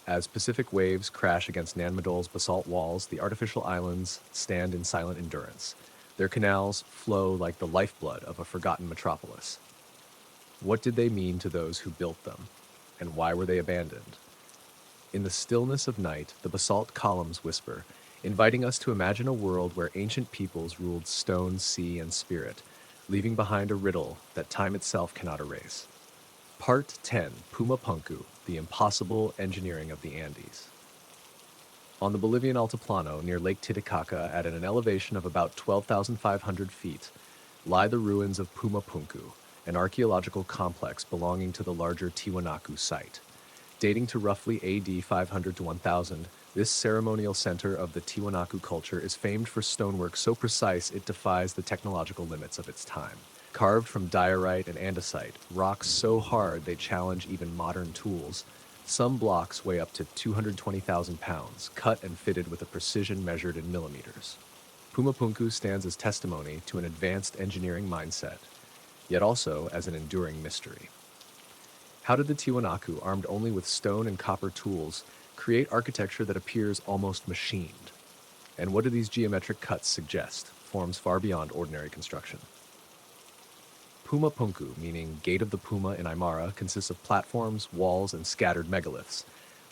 As Pacific waves crash against Nanmadol's basalt walls, the artificial islands stand in silent endurance. Their canals flow like the lifeblood of a forgotten metropolis. What did they mean to those who built them? And why were they abandoned? In the stillness of night, the basalt columns whisper, inviting us to imagine a world where ancient peoples ruled stone, sea, and spirit, leaving behind a riddle that time itself cannot erase. Part 10, Pumapunku, the impossible engineering of the Andes. On the Bolivian Altiplano, near Lake Titicaca, at an elevation of about 12,500 feet, lie the ruins of Pumapunku, an archaeological complex belonging to the larger Tiwanaku site. Dating to roughly AD 500 to 1000, this ceremonial center of the Tiwanaku culture is famed for stonework so precise it defies the technological limits of its time. Carved from diorite and andesite, rocks so hard they challenge even modern tools, some blocks weigh up to 220,000 pounds, cut and fitted with a precision measured in millimeters. Pumapunku stands as testimony to an advanced engineering mindset, yet also as an enduring mystery. How did the Tiwanaku, armed only with stone and copper tools, create architecture that appears almost machined? And what do these geometric cuts suggest, forms far beyond ordinary construction? Pumapunku, meaning Gate of the Puma in Aymara, consists of platforms, walls, and scattered megaliths,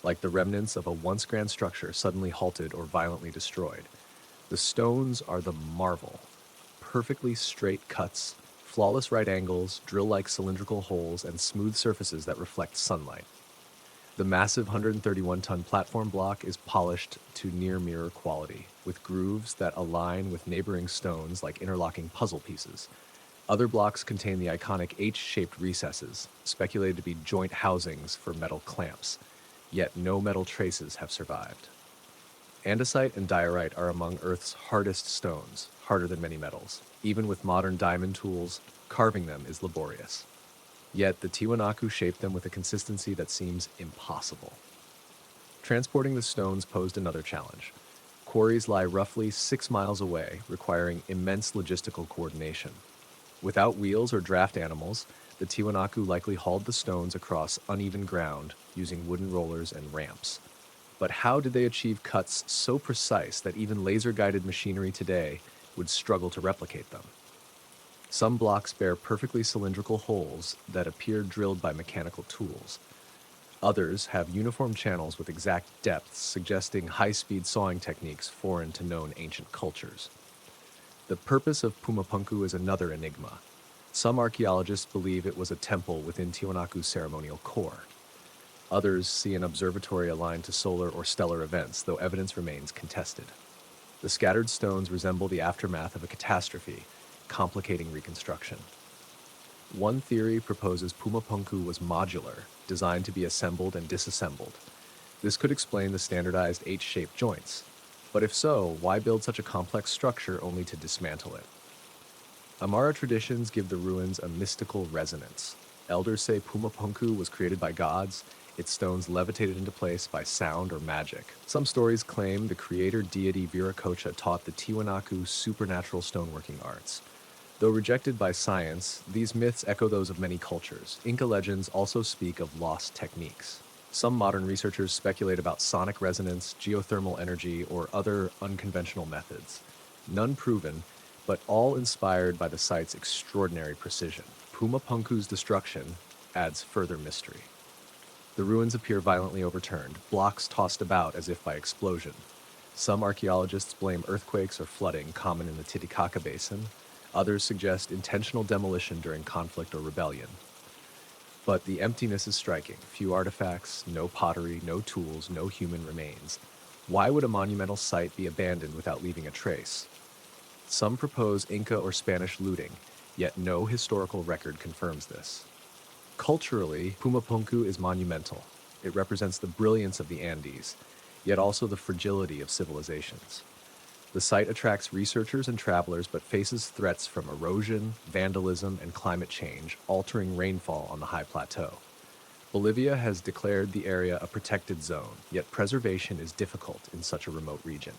like the remnants of a once grand structure suddenly halted or violently destroyed. The stones are the marvel. Perfectly straight cuts, flawless right angles, drill-like cylindrical holes, and smooth surfaces that reflect sunlight. The massive 131-ton platform block is polished to near-mirror quality, with grooves that align with neighboring stones like interlocking puzzle pieces. Other blocks contain the iconic H-shaped recesses, speculated to be joint housings for metal clamps, yet no metal traces have survived. Andesite and diorite are among Earth's hardest stones, harder than many metals. Even with modern diamond tools, carving them is laborious. Yet the Tiwanaku shaped them with a consistency that seems impossible. Transporting the stones posed another challenge. Quarries lie roughly 6 miles away, requiring immense logistical coordination. Without wheels or draft animals, the Tiwanaku likely hauled the stones across uneven ground using wooden rollers and ramps. But how did they achieve cuts so precise that even laser-guided machinery today would struggle to replicate them? Some blocks bear perfectly cylindrical holes that appear drilled by mechanical tools. Others have uniform channels with exact depths, suggesting high-speed sawing techniques foreign to known ancient cultures. The purpose of Pumapunku is another enigma. Some archaeologists believe it was a temple within Tiwanaku's ceremonial core. Others see an observatory aligned to solar or stellar events, though evidence remains contested. The scattered stones resemble the aftermath of a catastrophe, complicating reconstruction. One theory proposes Pumapunku was modular, designed to be assembled and disassembled. This could explain the standardized H-shaped joints. But if so, why build such a complex structure only to dismantle it? Amara traditions give the ruins a mystical resonance. Elders say Pumapunku was created by gods, its stones levitated into place by sound or magic. Some stories claim the creator deity Viracocha taught the Tiwanaku supernatural stoneworking arts. Though rejected by science, these myths echo those of many cultures. Inca legends also speak of lost techniques. Some modern researchers speculate about sonic resonance, geothermal energy, or other unconventional methods. None proven, but all inspired by the site's extraordinary precision. Pumapunku's destruction adds further mystery. The ruins appear violently overturned, blocks tossed about as if by explosion. Some archaeologists blame earthquakes or flooding common in the Titicaca Basin. Others suggest intentional demolition during conflict or rebellion. But the emptiness is striking. Few artifacts, no pottery, no tools, no human remains. Why would a monumental site be abandoned without leaving a trace? Some propose Inca or Spanish looting, yet no historical record confirms this. Culturally, Pumapunku is monumental. It represents the brilliance of the Andes, yet also the fragility of civilizations. The site attracts researchers and travelers but faces threats from erosion, vandalism, and climate change, altering rainfall on the high plateau. Bolivia has declared the area a protected zone, yet preservation is difficult in such a remote region.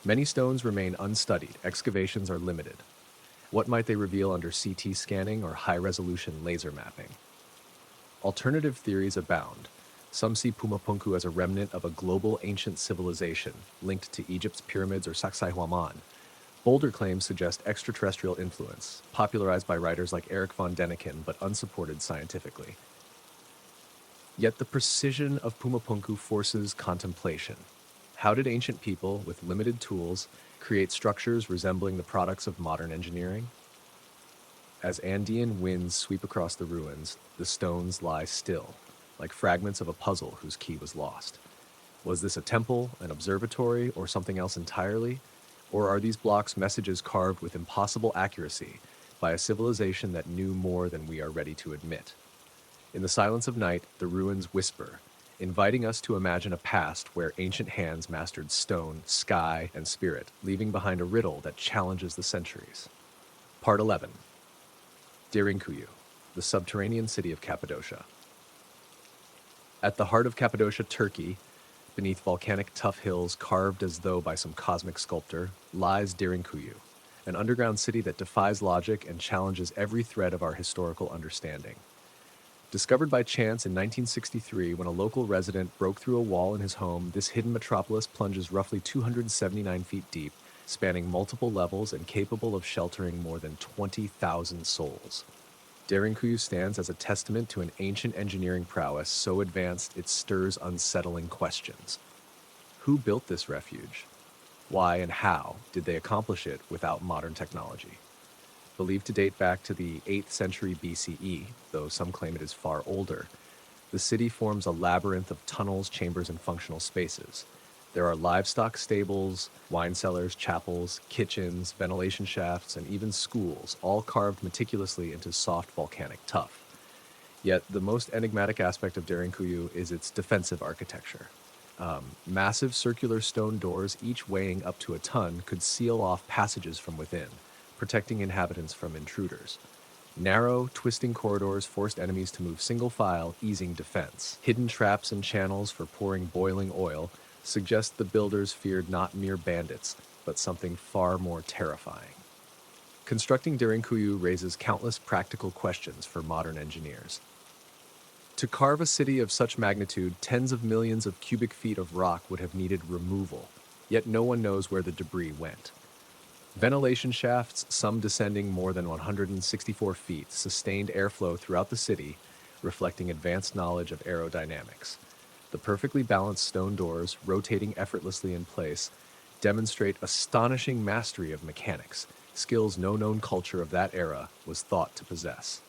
Many stones remain unstudied, excavations are limited. What might they reveal under CT scanning or high-resolution laser mapping? Alternative theories abound. Some see Pumapunku as a remnant of a global ancient civilization linked to Egypt's pyramids or Sacsayhuaman. Bolder claims suggest extraterrestrial influence, popularized by writers like Eric von Däniken but unsupported scientifically. Yet the precision of Pumapunku forces contemplation. How did ancient people, with limited tools, create structures resembling the products of modern engineering? As Andean winds sweep across the ruins, the stones lie still, like fragments of a puzzle whose key was lost. Was this a temple, an observatory, or something else entirely? Or are these blocks messages carved with impossible accuracy by a civilization that knew more than we are ready to admit? In the silence of night, the ruins whisper, inviting us to imagine a past where ancient hands mastered stone, sky, and spirit, leaving behind a riddle that challenges the centuries. Part 11. Derinkuyu, the subterranean city of Cappadocia. At the heart of Cappadocia, Turkey, beneath volcanic tuff hills carved as though by some cosmic sculptor, lies Derinkuyu, an underground city that defies logic and challenges every thread of our historical understanding. Discovered by chance in 1963 when a local resident broke through a wall in his home, this hidden metropolis plunges roughly 279 feet deep, spanning multiple levels and capable of sheltering more than 20,000 souls. Derinkuyu stands as a testament to an ancient engineering prowess so advanced it stirs unsettling questions. Who built this refuge? Why and how did they accomplish it without modern technology? Believed to date back to the 8th century BCE, though some claim it is far older, the city forms a labyrinth of tunnels, chambers, and functional spaces. There are livestock stables, wine cellars, chapels, kitchens, ventilation shafts, and even schools, all carved meticulously into soft volcanic tuff. Yet the most enigmatic aspect of Derinkuyu is its defensive architecture. Massive circular stone doors, each weighing up to a ton, could seal off passages from within, protecting inhabitants from intruders. Narrow, twisting corridors forced enemies to move single file, easing defense. Hidden traps and channels for pouring boiling oil suggest the builders feared not mere bandits, but something far more terrifying. Constructing Derinkuyu raises countless practical questions for modern engineers. To carve a city of such magnitude, tens of millions of cubic feet of rock would have needed removal, yet no one knows where the debris went. Ventilation shafts, some descending more than 164 feet, sustained airflow throughout the city, reflecting advanced knowledge of aerodynamics. The perfectly balanced stone doors, rotating effortlessly in place, demonstrate astonishing mastery of mechanics, skills no known culture of that era was thought to possess.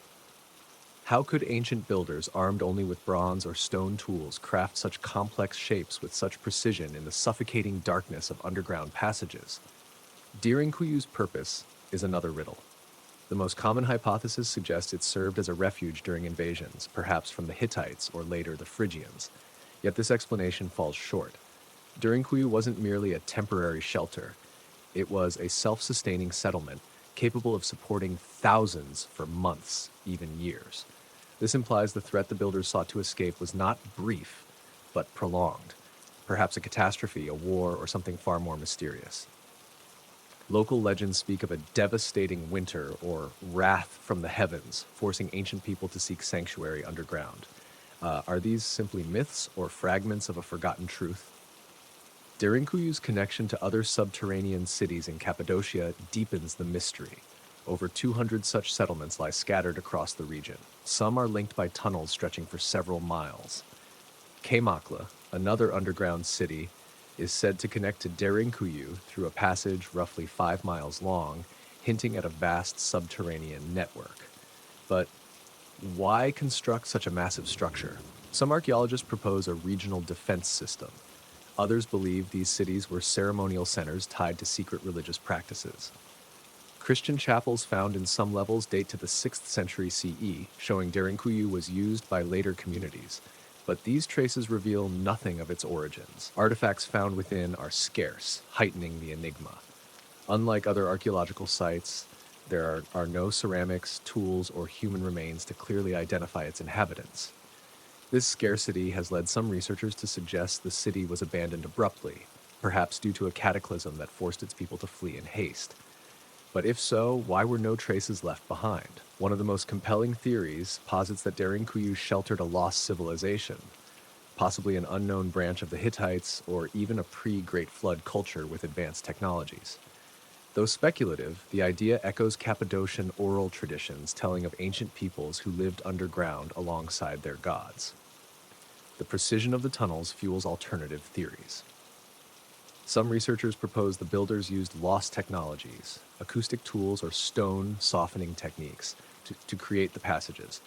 How could ancient builders, armed only with bronze or stone tools, craft such complex shapes with such precision in the suffocating darkness of underground passages? Derinkuyu's purpose is another riddle. The most common hypothesis suggests it served as a refuge during invasions, perhaps from the Hittites or later the Phrygians. Yet this explanation falls short. Derinkuyu wasn't merely a temporary shelter. It was a self-sustaining settlement capable of supporting thousands for months, even years. This implies the threat the builders sought to escape was not brief, but prolonged. Perhaps a catastrophe, a war, or something far more mysterious. Local legends speak of a devastating winter or wrath from the heavens, forcing ancient people to seek sanctuary underground. Are these simply myths or fragments of a forgotten truth? Derinkuyu's connection to other subterranean cities in Cappadocia deepens the mystery. Over 200 such settlements lie scattered across the region. Some are linked by tunnels stretching for several miles. Kaymakla, another underground city, is said to connect to Derinkuyu through a passage roughly 5 miles long, hinting at a vast subterranean network. But why construct such a massive structure? Some archaeologists propose a regional defense system. Others believe these cities were ceremonial centers tied to secret religious practices. Christian chapels found in some levels date to the 6th century CE, showing Derinkuyu was used by later communities. But these traces reveal nothing of its origins. Artifacts found within are scarce, heightening the enigma. Unlike other archaeological sites, there are no ceramics, tools, or human remains to clearly identify its inhabitants. This scarcity has led some researchers to suggest the city was abandoned abruptly, perhaps due to a cataclysm that forced its people to flee in haste. But if so, why were no traces left behind? One of the most compelling theories posits that Derinkuyu sheltered a lost civilization. possibly an unknown branch of the Hittites or even a pre-Great Flood culture with advanced technologies. Though speculative, the idea echoes Cappadocian oral traditions telling of ancient peoples who lived underground alongside their gods. The precision of the tunnels fuels alternative theories. Some researchers propose the builders used lost technologies, acoustic tools, or stone softening techniques to create the passages.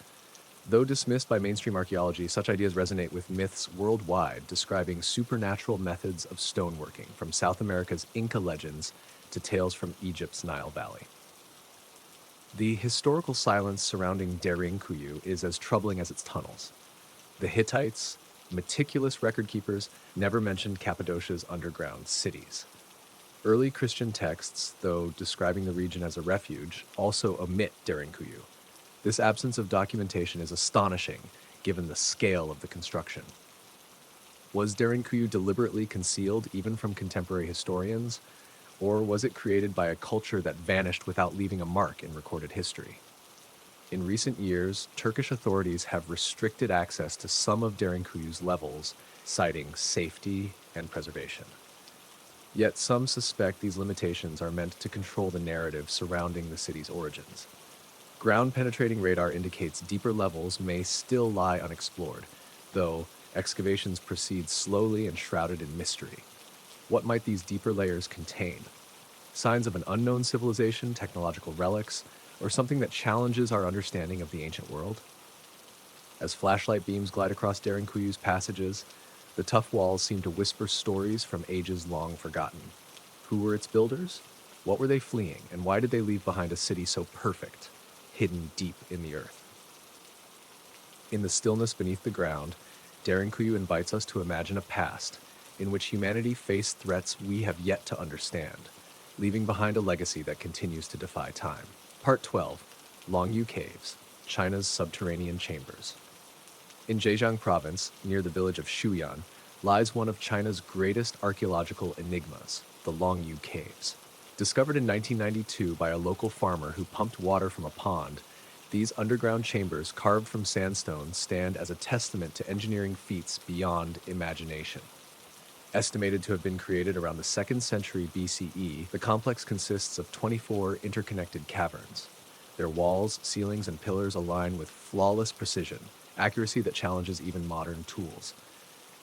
Though dismissed by mainstream archaeology, such ideas resonate with myths worldwide describing supernatural methods of stoneworking, from South America's Inca legends to tales from Egypt's Nile Valley. The historical silence surrounding Derinkuyu is as troubling as its tunnels. The Hittites, meticulous record keepers, never mentioned Cappadocia's underground cities. Early Christian texts, though describing the region as a refuge, also omit Derinkuyu. This absence of documentation is astonishing, given the scale of the construction. Was Derinkuyu deliberately concealed even from contemporary historians, or was it created by a culture that vanished without leaving a mark in recorded history? In recent years, Turkish authorities have restricted access to some of Derinkuyu's levels, citing safety and preservation. Yet some suspect these limitations are meant to control the narrative surrounding the city's origins. Ground-penetrating radar indicates deeper levels may still lie unexplored, though excavations proceed slowly and shrouded in mystery. What might these deeper layers contain? Signs of an unknown civilization, technological relics, or something that challenges our understanding of the ancient world? As flashlight beams glide across Derinkuyu's passages, the tough walls seem to whisper stories from ages long forgotten. Who were its builders? What were they fleeing, and why did they leave behind a city so perfect, hidden deep in the earth? In the stillness beneath the ground, Derinkuyu invites us to imagine a past in which humanity faced threats we have yet to understand, leaving behind a legacy that continues to defy time. Part 12, Longyu Caves, China's Subterranean Chambers. In Zhejiang province, near the village of Shuyan, lies one of China's greatest archaeological enigmas, the Longyu Caves. Discovered in 1992 by a local farmer who pumped water from a pond, these underground chambers carved from sandstone stand as a testament to engineering feats beyond imagination. Estimated to have been created around the 2nd century BCE, the complex consists of 24 interconnected caverns. Their walls, ceilings, and pillars align with flawless precision, accuracy that challenges even modern tools.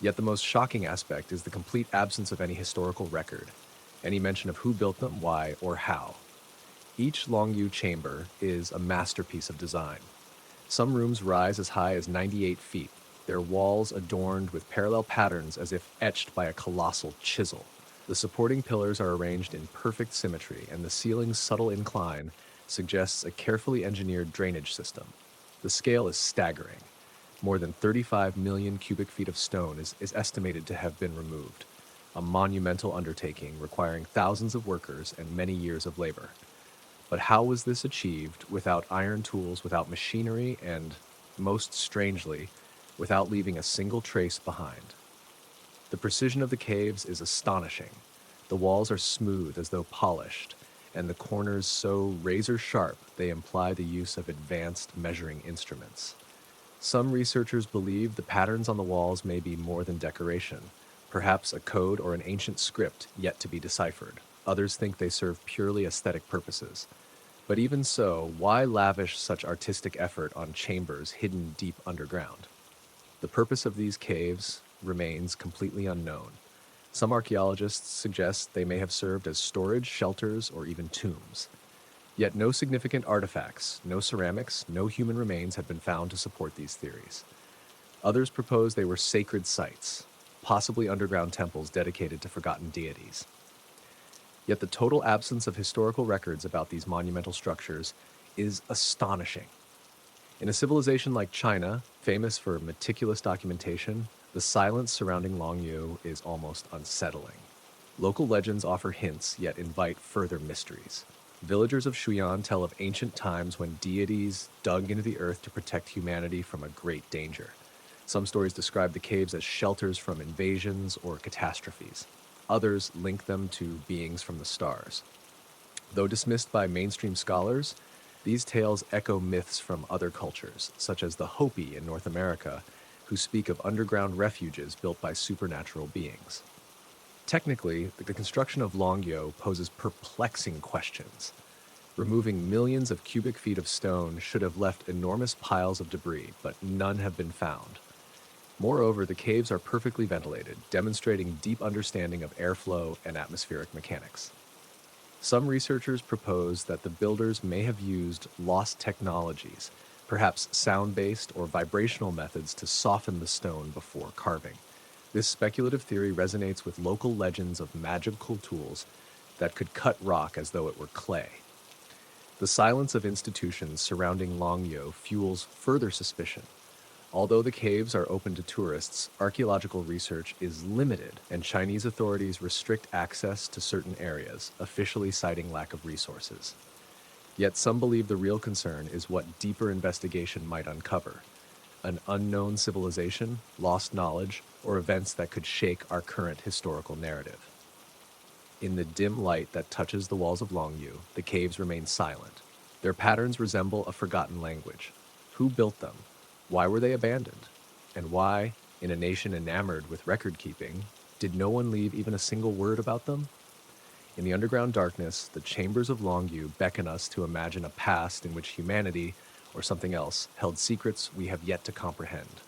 Yet the most shocking aspect is the complete absence of any historical record, any mention of who built them, why, or how. Each Longyu chamber is a masterpiece of design. Some rooms rise as high as 98 feet, their walls adorned with parallel patterns as if etched by a colossal chisel. The supporting pillars are arranged in perfect symmetry, and the ceiling's subtle incline suggests a carefully engineered drainage system. The scale is staggering. More than 35 million cubic feet of stone is estimated to have been removed, a monumental undertaking requiring thousands of workers and many years of labor. But how was this achieved without iron tools, without machinery, and, most strangely, without leaving a single trace behind? The precision of the caves is astonishing. The walls are smooth as though polished, and the corners so razor-sharp they imply the use of advanced measuring instruments. Some researchers believe the patterns on the walls may be more than decoration, perhaps a code or an ancient script yet to be deciphered. Others think they serve purely aesthetic purposes. But even so, why lavish such artistic effort on chambers hidden deep underground? The purpose of these caves remains completely unknown. Some archaeologists suggest they may have served as storage, shelters, or even tombs. Yet no significant artifacts, no ceramics, no human remains have been found to support these theories. Others propose they were sacred sites, possibly underground temples dedicated to forgotten deities. Yet the total absence of historical records about these monumental structures is astonishing. In a civilization like China, famous for meticulous documentation, the silence surrounding Longyu is almost unsettling. Local legends offer hints, yet invite further mysteries. Villagers of Shuyan tell of ancient times when deities dug into the earth to protect humanity from a great danger. Some stories describe the caves as shelters from invasions or catastrophes. Others link them to beings from the stars. Though dismissed by mainstream scholars, these tales echo myths from other cultures, such as the Hopi in North America, who speak of underground refuges built by supernatural beings. Technically, the construction of Longyo poses perplexing questions. Removing millions of cubic feet of stone should have left enormous piles of debris, but none have been found. Moreover, the caves are perfectly ventilated, demonstrating deep understanding of airflow and atmospheric mechanics. Some researchers propose that the builders may have used lost technologies, perhaps sound-based or vibrational methods to soften the stone before carving. This speculative theory resonates with local legends of magical tools that could cut rock as though it were clay. The silence of institutions surrounding Longyo fuels further suspicion. Although the caves are open to tourists, archaeological research is limited, and Chinese authorities restrict access to certain areas, officially citing lack of resources. Yet some believe the real concern is what deeper investigation might uncover: an unknown civilization, lost knowledge, or events that could shake our current historical narrative. In the dim light that touches the walls of Longyu, the caves remain silent. Their patterns resemble a forgotten language. Who built them? Why were they abandoned? And why, in a nation enamored with record-keeping, did no one leave even a single word about them? In the underground darkness, the chambers of Longyu beckon us to imagine a past in which humanity, or something else, held secrets we have yet to comprehend.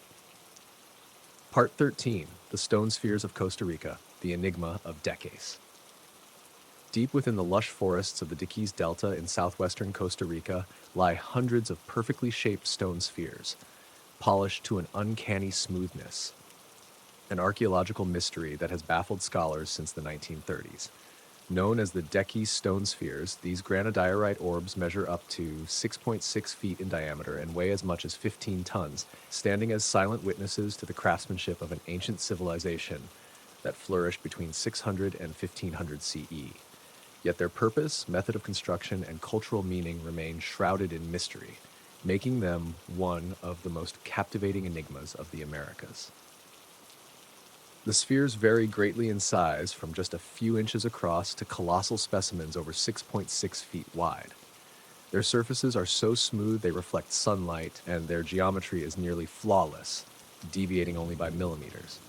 Part 13, The Stone Spheres of Costa Rica, the Enigma of Decades. Deep within the lush forests of the Diquís Delta in southwestern Costa Rica lie hundreds of perfectly shaped stone spheres, polished to an uncanny smoothness, an archaeological mystery that has baffled scholars since the 1930s. Known as the Diquís stone spheres, these granodiorite orbs measure up to 6.6 feet in diameter and weigh as much as 15 tons, standing as silent witnesses to the craftsmanship of an ancient civilization that flourished between 600 and 1500 CE. Yet their purpose, method of construction, and cultural meaning remain shrouded in mystery, making them one of the most captivating enigmas of the Americas. The spheres vary greatly in size, from just a few inches across to colossal specimens over 6.6 feet wide. Their surfaces are so smooth they reflect sunlight, and their geometry is nearly flawless, deviating only by millimeters.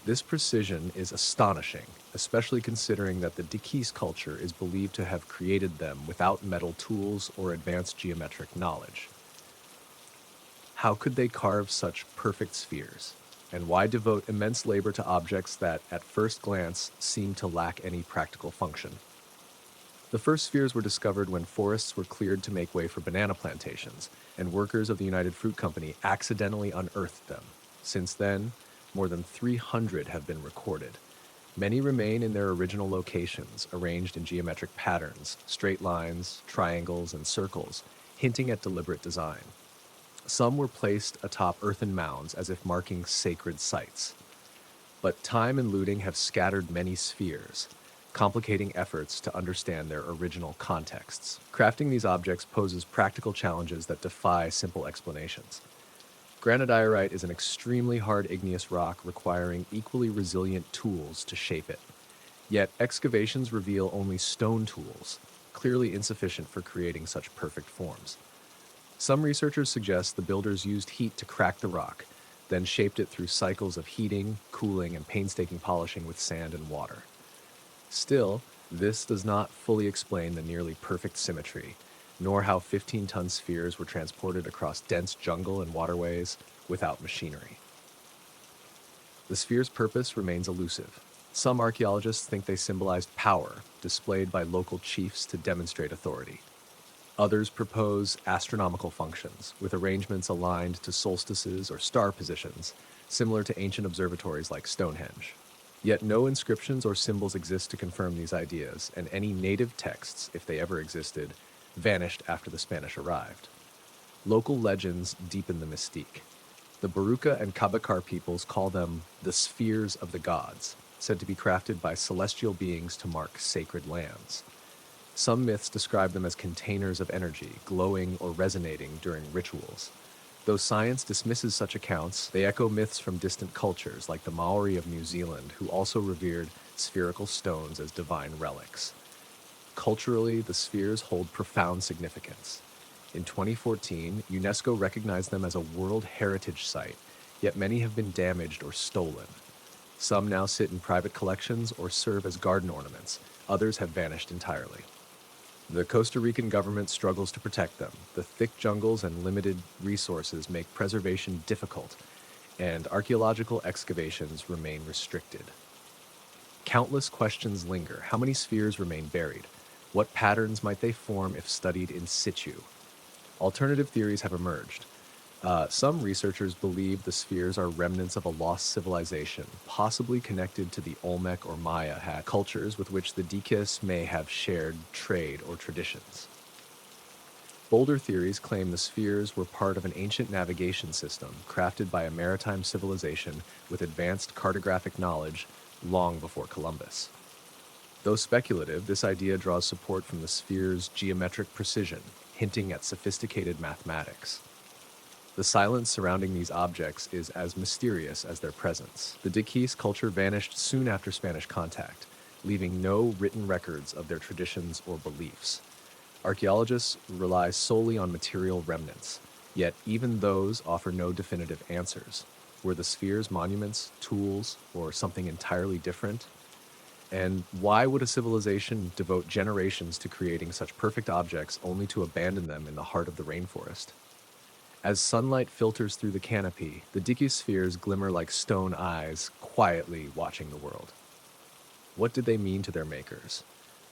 This precision is astonishing, especially considering that the Diquís culture is believed to have created them without metal tools or advanced geometric knowledge. How could they carve such perfect spheres? And why devote immense labor to objects that, at first glance, seem to lack any practical function? The first spheres were discovered when forests were cleared to make way for banana plantations, and workers of the United Fruit Company accidentally unearthed them. Since then, more than 300 have been recorded. Many remain in their original locations, arranged in geometric patterns, straight lines, triangles, and circles, hinting at deliberate design. Some were placed atop earthen mounds as if marking sacred sites. But time and looting have scattered many spheres, complicating efforts to understand their original contexts. Crafting these objects poses practical challenges that defy simple explanations. Granodiorite is an extremely hard igneous rock requiring equally resilient tools to shape it. Yet excavations reveal only stone tools, clearly insufficient for creating such perfect forms. Some researchers suggest the builders used heat to crack the rock, then shaped it through cycles of heating, cooling, and painstaking polishing with sand and water. Still, this does not fully explain the nearly perfect symmetry, nor how 15-ton spheres were transported across dense jungle and waterways without machinery. The sphere's purpose remains elusive. Some archaeologists think they symbolized power, displayed by local chiefs to demonstrate authority. Others propose astronomical functions, with arrangements aligned to solstices or star positions, similar to ancient observatories like Stonehenge. Yet no inscriptions or symbols exist to confirm these ideas, and any native texts, if they ever existed, vanished after the Spanish arrived. Local legends deepen the mystique. The Baruca and Kabakar peoples call them the spheres of the gods, said to be crafted by celestial beings to mark sacred lands. Some myths describe them as containers of energy, glowing or resonating during rituals. Though science dismisses such accounts, they echo myths from distant cultures like the Maori of New Zealand, who also revered spherical stones as divine relics. Culturally, the spheres hold profound significance. In 2014, UNESCO recognized them as a World Heritage Site, yet many have been damaged or stolen. Some now sit in private collections or serve as garden ornaments. Others have vanished entirely. The Costa Rican government struggles to protect them. The thick jungles and limited resources make preservation difficult, and archaeological excavations remain restricted. Countless questions linger. How many spheres remain buried? What patterns might they form if studied in situ? Alternative theories have emerged. Some researchers believe the spheres are remnants of a lost civilization, possibly connected to the Olmec or Maya cultures with which the Dikis may have shared trade or traditions. Bolder theories claim the spheres were part of an ancient navigation system crafted by a maritime civilization with advanced cartographic knowledge long before Columbus. Though speculative, this idea draws support from the sphere's geometric precision, hinting at sophisticated mathematics. The silence surrounding these objects is as mysterious as their presence. The Dikis culture vanished soon after Spanish contact, leaving no written records of their traditions or beliefs. Archaeologists rely solely on material remnants, yet even those offer no definitive answers. Were the spheres monuments, tools, or something entirely different? And why would a civilization devote generations to creating such perfect objects only to abandon them in the heart of the rainforest? As sunlight filters through the canopy, the Dikis spheres glimmer like stone eyes, quietly watching the world. What did they mean to their makers?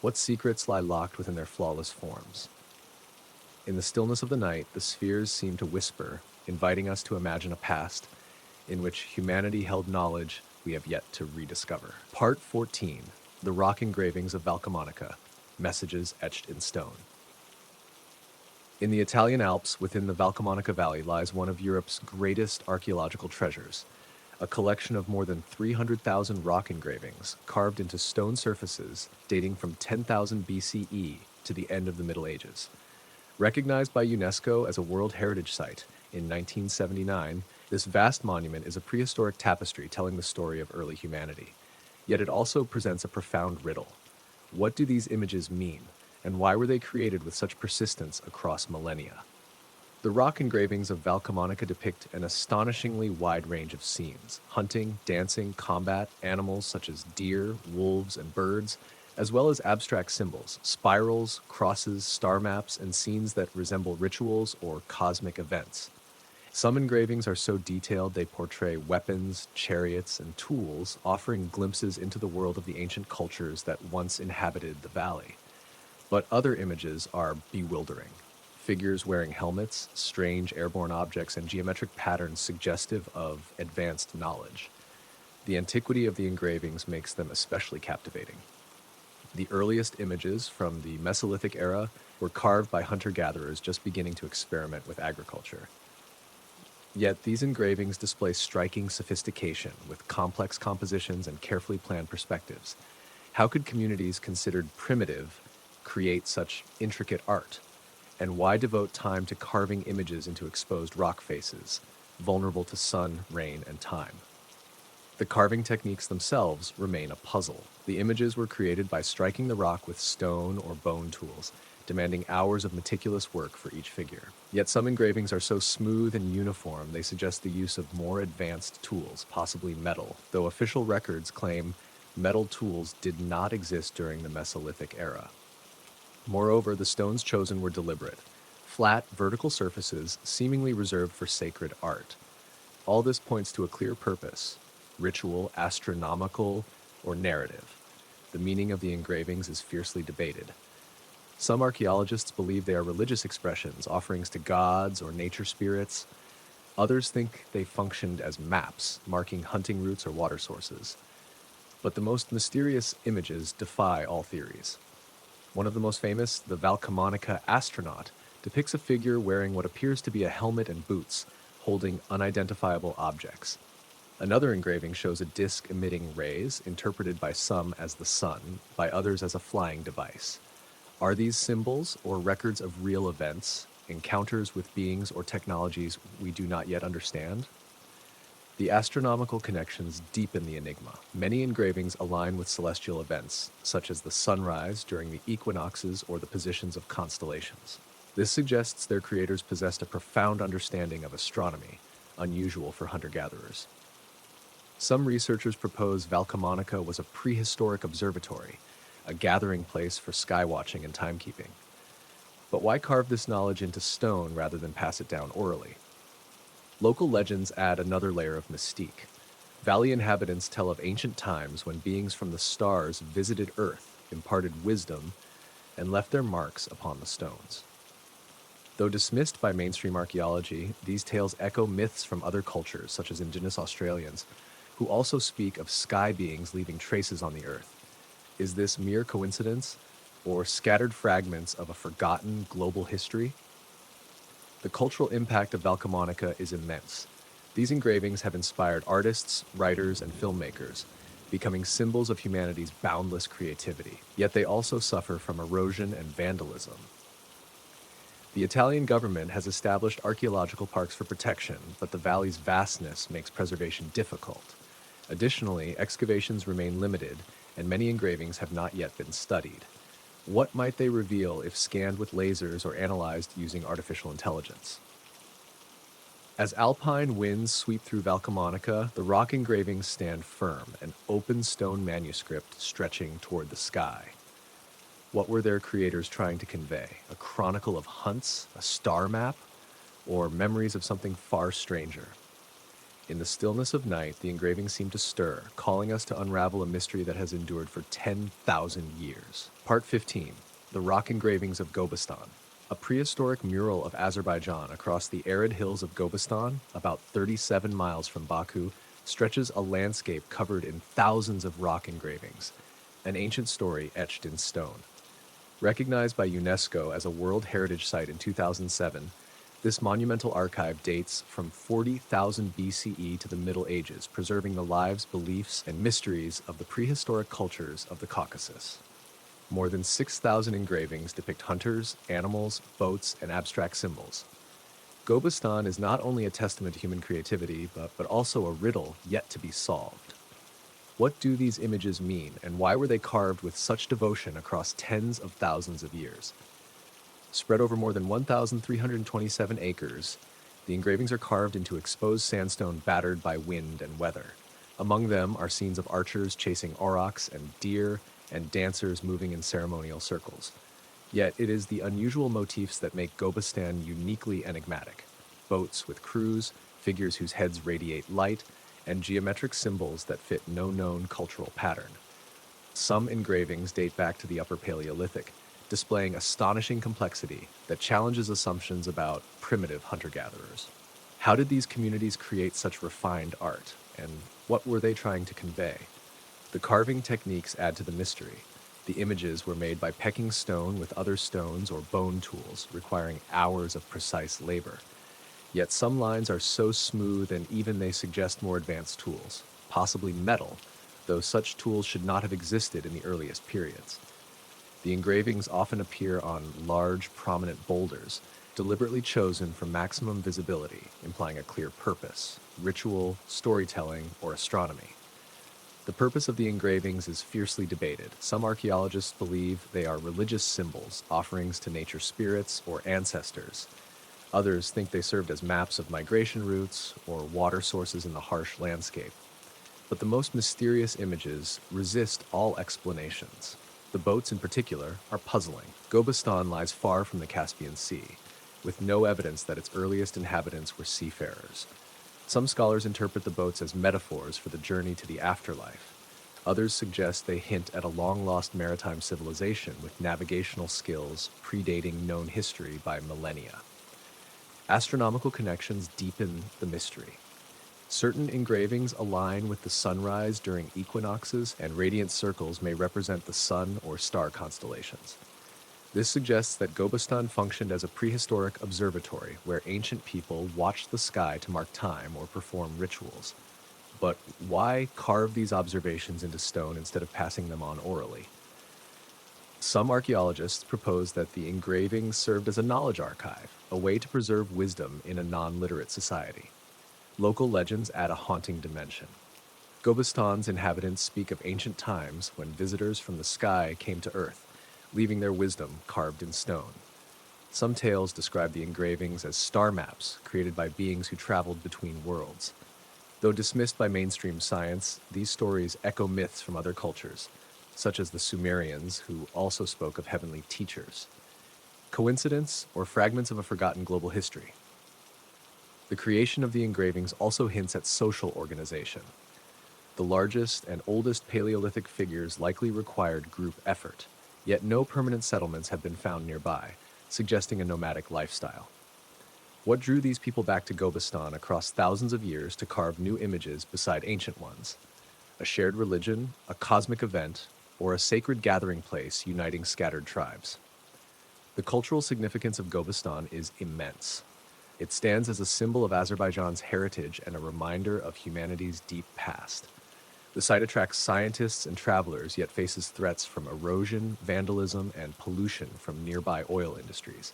What secrets lie locked within their flawless forms? In the stillness of the night, the spheres seem to whisper, inviting us to imagine a past in which humanity held knowledge we have yet to rediscover. Part 14: The Rock Engravings of Valcamonica, Messages Etched in Stone. In the Italian Alps, within the Valcamonica Valley, lies one of Europe's greatest archaeological treasures, a collection of more than 300,000 rock engravings carved into stone surfaces dating from 10,000 BCE to the end of the Middle Ages. Recognized by UNESCO as a World Heritage Site in 1979, this vast monument is a prehistoric tapestry telling the story of early humanity. Yet it also presents a profound riddle. What do these images mean, and why were they created with such persistence across millennia? The rock engravings of Valcamonica depict an astonishingly wide range of scenes: hunting, dancing, combat, animals such as deer, wolves, and birds, as well as abstract symbols, spirals, crosses, star maps, and scenes that resemble rituals or cosmic events. Some engravings are so detailed they portray weapons, chariots, and tools, offering glimpses into the world of the ancient cultures that once inhabited the valley. But other images are bewildering. Figures wearing helmets, strange airborne objects, and geometric patterns suggestive of advanced knowledge. The antiquity of the engravings makes them especially captivating. The earliest images from the Mesolithic era were carved by hunter-gatherers just beginning to experiment with agriculture. Yet these engravings display striking sophistication with complex compositions and carefully planned perspectives. How could communities considered primitive create such intricate art? And why devote time to carving images into exposed rock faces, vulnerable to sun, rain, and time? The carving techniques themselves remain a puzzle. The images were created by striking the rock with stone or bone tools, demanding hours of meticulous work for each figure. Yet some engravings are so smooth and uniform they suggest the use of more advanced tools, possibly metal, though official records claim metal tools did not exist during the Mesolithic era. Moreover, the stones chosen were deliberate, flat, vertical surfaces seemingly reserved for sacred art. All this points to a clear purpose: ritual, astronomical, or narrative. The meaning of the engravings is fiercely debated. Some archaeologists believe they are religious expressions, offerings to gods or nature spirits. Others think they functioned as maps, marking hunting routes or water sources. But the most mysterious images defy all theories. One of the most famous, the Valcamonica astronaut, depicts a figure wearing what appears to be a helmet and boots, holding unidentifiable objects. Another engraving shows a disc emitting rays, interpreted by some as the sun, by others as a flying device. Are these symbols or records of real events, encounters with beings or technologies we do not yet understand? The astronomical connections deepen the enigma. Many engravings align with celestial events, such as the sunrise during the equinoxes or the positions of constellations. This suggests their creators possessed a profound understanding of astronomy, unusual for hunter-gatherers. Some researchers propose Valcamonica was a prehistoric observatory, a gathering place for skywatching and timekeeping. But why carve this knowledge into stone rather than pass it down orally? Local legends add another layer of mystique. Valley inhabitants tell of ancient times when beings from the stars visited Earth, imparted wisdom, and left their marks upon the stones. Though dismissed by mainstream archaeology, these tales echo myths from other cultures, such as indigenous Australians, who also speak of sky beings leaving traces on the Earth. Is this mere coincidence, or scattered fragments of a forgotten global history? The cultural impact of Valcamonica is immense. These engravings have inspired artists, writers, and filmmakers, becoming symbols of humanity's boundless creativity. Yet they also suffer from erosion and vandalism. The Italian government has established archaeological parks for protection, but the valley's vastness makes preservation difficult. Additionally, excavations remain limited, and many engravings have not yet been studied. What might they reveal if scanned with lasers or analyzed using artificial intelligence? As alpine winds sweep through Valcamonica, the rock engravings stand firm, an open stone manuscript stretching toward the sky. What were their creators trying to convey? A chronicle of hunts, a star map, or memories of something far stranger? In the stillness of night, the engravings seem to stir, calling us to unravel a mystery that has endured for 10,000 years. Part 15. The Rock Engravings of Gobistan. A prehistoric mural of Azerbaijan across the arid hills of Gobistan, about 37 miles from Baku, stretches a landscape covered in thousands of rock engravings, an ancient story etched in stone. Recognized by UNESCO as a World Heritage Site in 2007, this monumental archive dates from 40,000 BCE to the Middle Ages, preserving the lives, beliefs, and mysteries of the prehistoric cultures of the Caucasus. More than 6,000 engravings depict hunters, animals, boats, and abstract symbols. Gobistan is not only a testament to human creativity, but also a riddle yet to be solved. What do these images mean, and why were they carved with such devotion across tens of thousands of years? Spread over more than 1,327 acres, the engravings are carved into exposed sandstone battered by wind and weather. Among them are scenes of archers chasing aurochs and deer, and dancers moving in ceremonial circles. Yet it is the unusual motifs that make Gobistan uniquely enigmatic. Boats with crews, figures whose heads radiate light, and geometric symbols that fit no known cultural pattern. Some engravings date back to the Upper Paleolithic, displaying astonishing complexity that challenges assumptions about primitive hunter-gatherers. How did these communities create such refined art, and what were they trying to convey? The carving techniques add to the mystery. The images were made by pecking stone with other stones or bone tools, requiring hours of precise labor. Yet some lines are so smooth and even they suggest more advanced tools, possibly metal, though such tools should not have existed in the earliest periods. The engravings often appear on large, prominent boulders, deliberately chosen for maximum visibility, implying a clear purpose, ritual, storytelling, or astronomy. The purpose of the engravings is fiercely debated. Some archaeologists believe they are religious symbols, offerings to nature spirits or ancestors. Others think they served as maps of migration routes or water sources in the harsh landscape. But the most mysterious images resist all explanations. The boats in particular are puzzling. Gobistan lies far from the Caspian Sea, with no evidence that its earliest inhabitants were seafarers. Some scholars interpret the boats as metaphors for the journey to the afterlife. Others suggest they hint at a long-lost maritime civilization with navigational skills predating known history by millennia. Astronomical connections deepen the mystery. Certain engravings align with the sunrise during equinoxes, and radiant circles may represent the sun or star constellations. This suggests that Gobistan functioned as a prehistoric observatory where ancient people watched the sky to mark time or perform rituals. But why carve these observations into stone instead of passing them on orally? Some archaeologists propose that the engravings served as a knowledge archive, a way to preserve wisdom in a non-literate society. Local legends add a haunting dimension. Gobistan's inhabitants speak of ancient times when visitors from the sky came to Earth, leaving their wisdom carved in stone. Some tales describe the engravings as star maps created by beings who traveled between worlds. Though dismissed by mainstream science, these stories echo myths from other cultures, such as the Sumerians, who also spoke of heavenly teachers. Coincidence or fragments of a forgotten global history? The creation of the engravings also hints at social organization. The largest and oldest Paleolithic figures likely required group effort, yet no permanent settlements have been found nearby, suggesting a nomadic lifestyle. What drew these people back to Gobistan across thousands of years to carve new images beside ancient ones? A shared religion, a cosmic event, or a sacred gathering place uniting scattered tribes? The cultural significance of Gobistan is immense. It stands as a symbol of Azerbaijan's heritage and a reminder of humanity's deep past. The site attracts scientists and travelers, yet faces threats from erosion, vandalism, and pollution from nearby oil industries.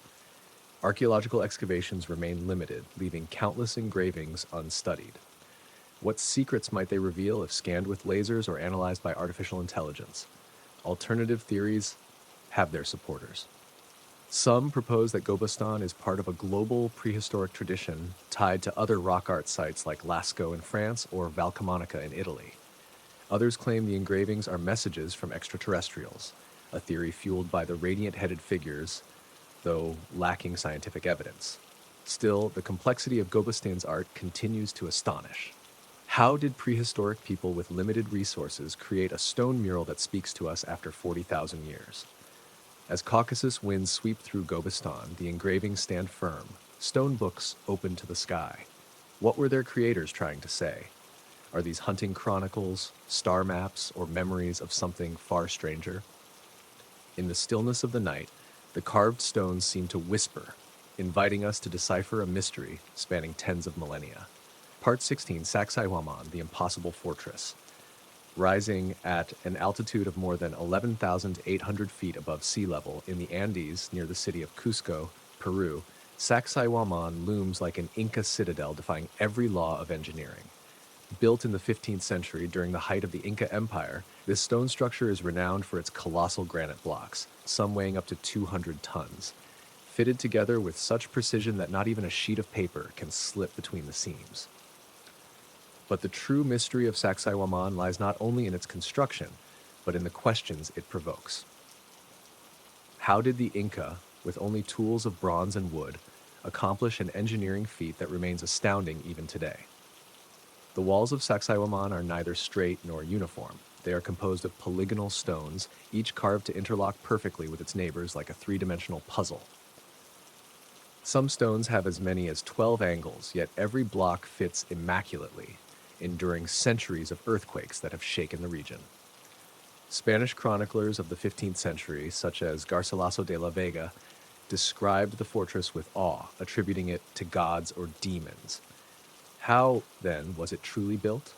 Archaeological excavations remain limited, leaving countless engravings unstudied. What secrets might they reveal if scanned with lasers or analyzed by artificial intelligence? Alternative theories have their supporters. Some propose that Gobistan is part of a global prehistoric tradition tied to other rock art sites like Lascaux in France or Valcamonica in Italy. Others claim the engravings are messages from extraterrestrials, a theory fueled by the radiant-headed figures, though lacking scientific evidence. Still, the complexity of Gobistan's art continues to astonish. How did prehistoric people with limited resources create a stone mural that speaks to us after 40,000 years? As Caucasus winds sweep through Gobistan, the engravings stand firm, stone books open to the sky. What were their creators trying to say? Are these hunting chronicles, star maps, or memories of something far stranger? In the stillness of the night, the carved stones seem to whisper, inviting us to decipher a mystery spanning tens of millennia. Part 16, Sacsayhuaman, the Impossible Fortress. Rising at an altitude of more than 11,800 feet above sea level in the Andes near the city of Cusco, Peru, Sacsayhuaman looms like an Inca citadel defying every law of engineering. Built in the 15th century during the height of the Inca Empire, this stone structure is renowned for its colossal granite blocks, some weighing up to 200 tons, fitted together with such precision that not even a sheet of paper can slip between the seams. But the true mystery of Sacsayhuaman lies not only in its construction, but in the questions it provokes. How did the Inca, with only tools of bronze and wood, accomplish an engineering feat that remains astounding even today? The walls of Sacsayhuaman are neither straight nor uniform. They are composed of polygonal stones, each carved to interlock perfectly with its neighbors like a three-dimensional puzzle. Some stones have as many as 12 angles, yet every block fits immaculately, enduring centuries of earthquakes that have shaken the region. Spanish chroniclers of the 15th century, such as Garcilaso de la Vega, described the fortress with awe, attributing it to gods or demons. How, then, was it truly built?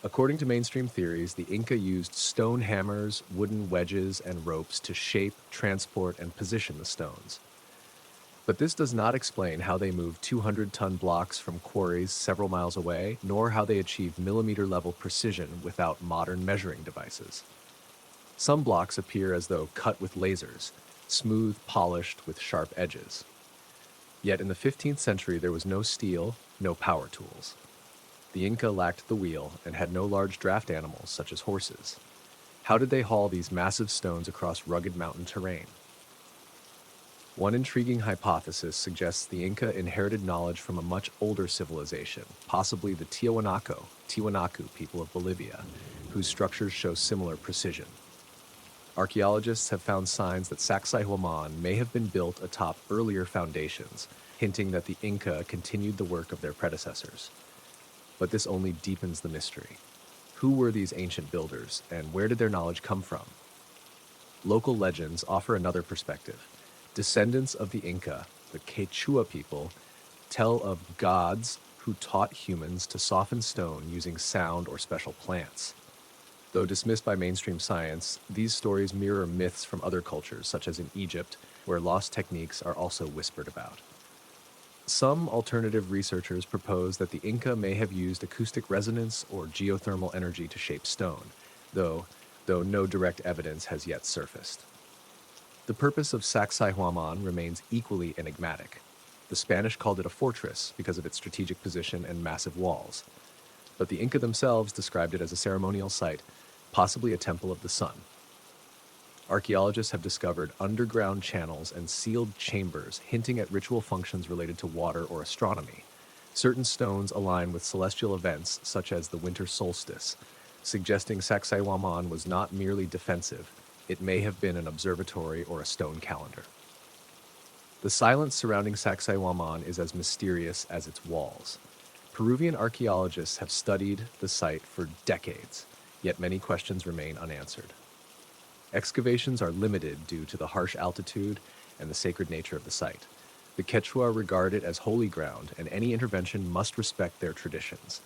According to mainstream theories, the Inca used stone hammers, wooden wedges, and ropes to shape, transport, and position the stones. But this does not explain how they moved 200-ton blocks from quarries several miles away, nor how they achieved millimeter-level precision without modern measuring devices. Some blocks appear as though cut with lasers, smooth, polished, with sharp edges. Yet in the 15th century there was no steel, no power tools. The Inca lacked the wheel and had no large draft animals such as horses. How did they haul these massive stones across rugged mountain terrain? One intriguing hypothesis suggests the Inca inherited knowledge from a much older civilization, possibly the Tiwanaku people of Bolivia, whose structures show similar precision. Archaeologists have found signs that Sacsayhuaman may have been built atop earlier foundations, hinting that the Inca continued the work of their predecessors. But this only deepens the mystery. Who were these ancient builders, and where did their knowledge come from? Local legends offer another perspective. Descendants of the Inca, the Quechua people, tell of gods who taught humans to soften stone using sound or special plants. Though dismissed by mainstream science, these stories mirror myths from other cultures, such as in Egypt, where lost techniques are also whispered about. Some alternative researchers propose that the Inca may have used acoustic resonance or geothermal energy to shape stone, though no direct evidence has yet surfaced. The purpose of Sacsayhuaman remains equally enigmatic. The Spanish called it a fortress because of its strategic position and massive walls, but the Inca themselves described it as a ceremonial site, possibly a temple of the sun. Archaeologists have discovered underground channels and sealed chambers hinting at ritual functions related to water or astronomy. Certain stones align with celestial events, such as the winter solstice, suggesting Sacsayhuaman was not merely defensive, it may have been an observatory or a stone calendar. The silence surrounding Sacsayhuaman is as mysterious as its walls. Peruvian archaeologists have studied the site for decades, yet many questions remain unanswered. Excavations are limited due to the harsh altitude and the sacred nature of the site. The Quechua regard it as holy ground, and any intervention must respect their traditions.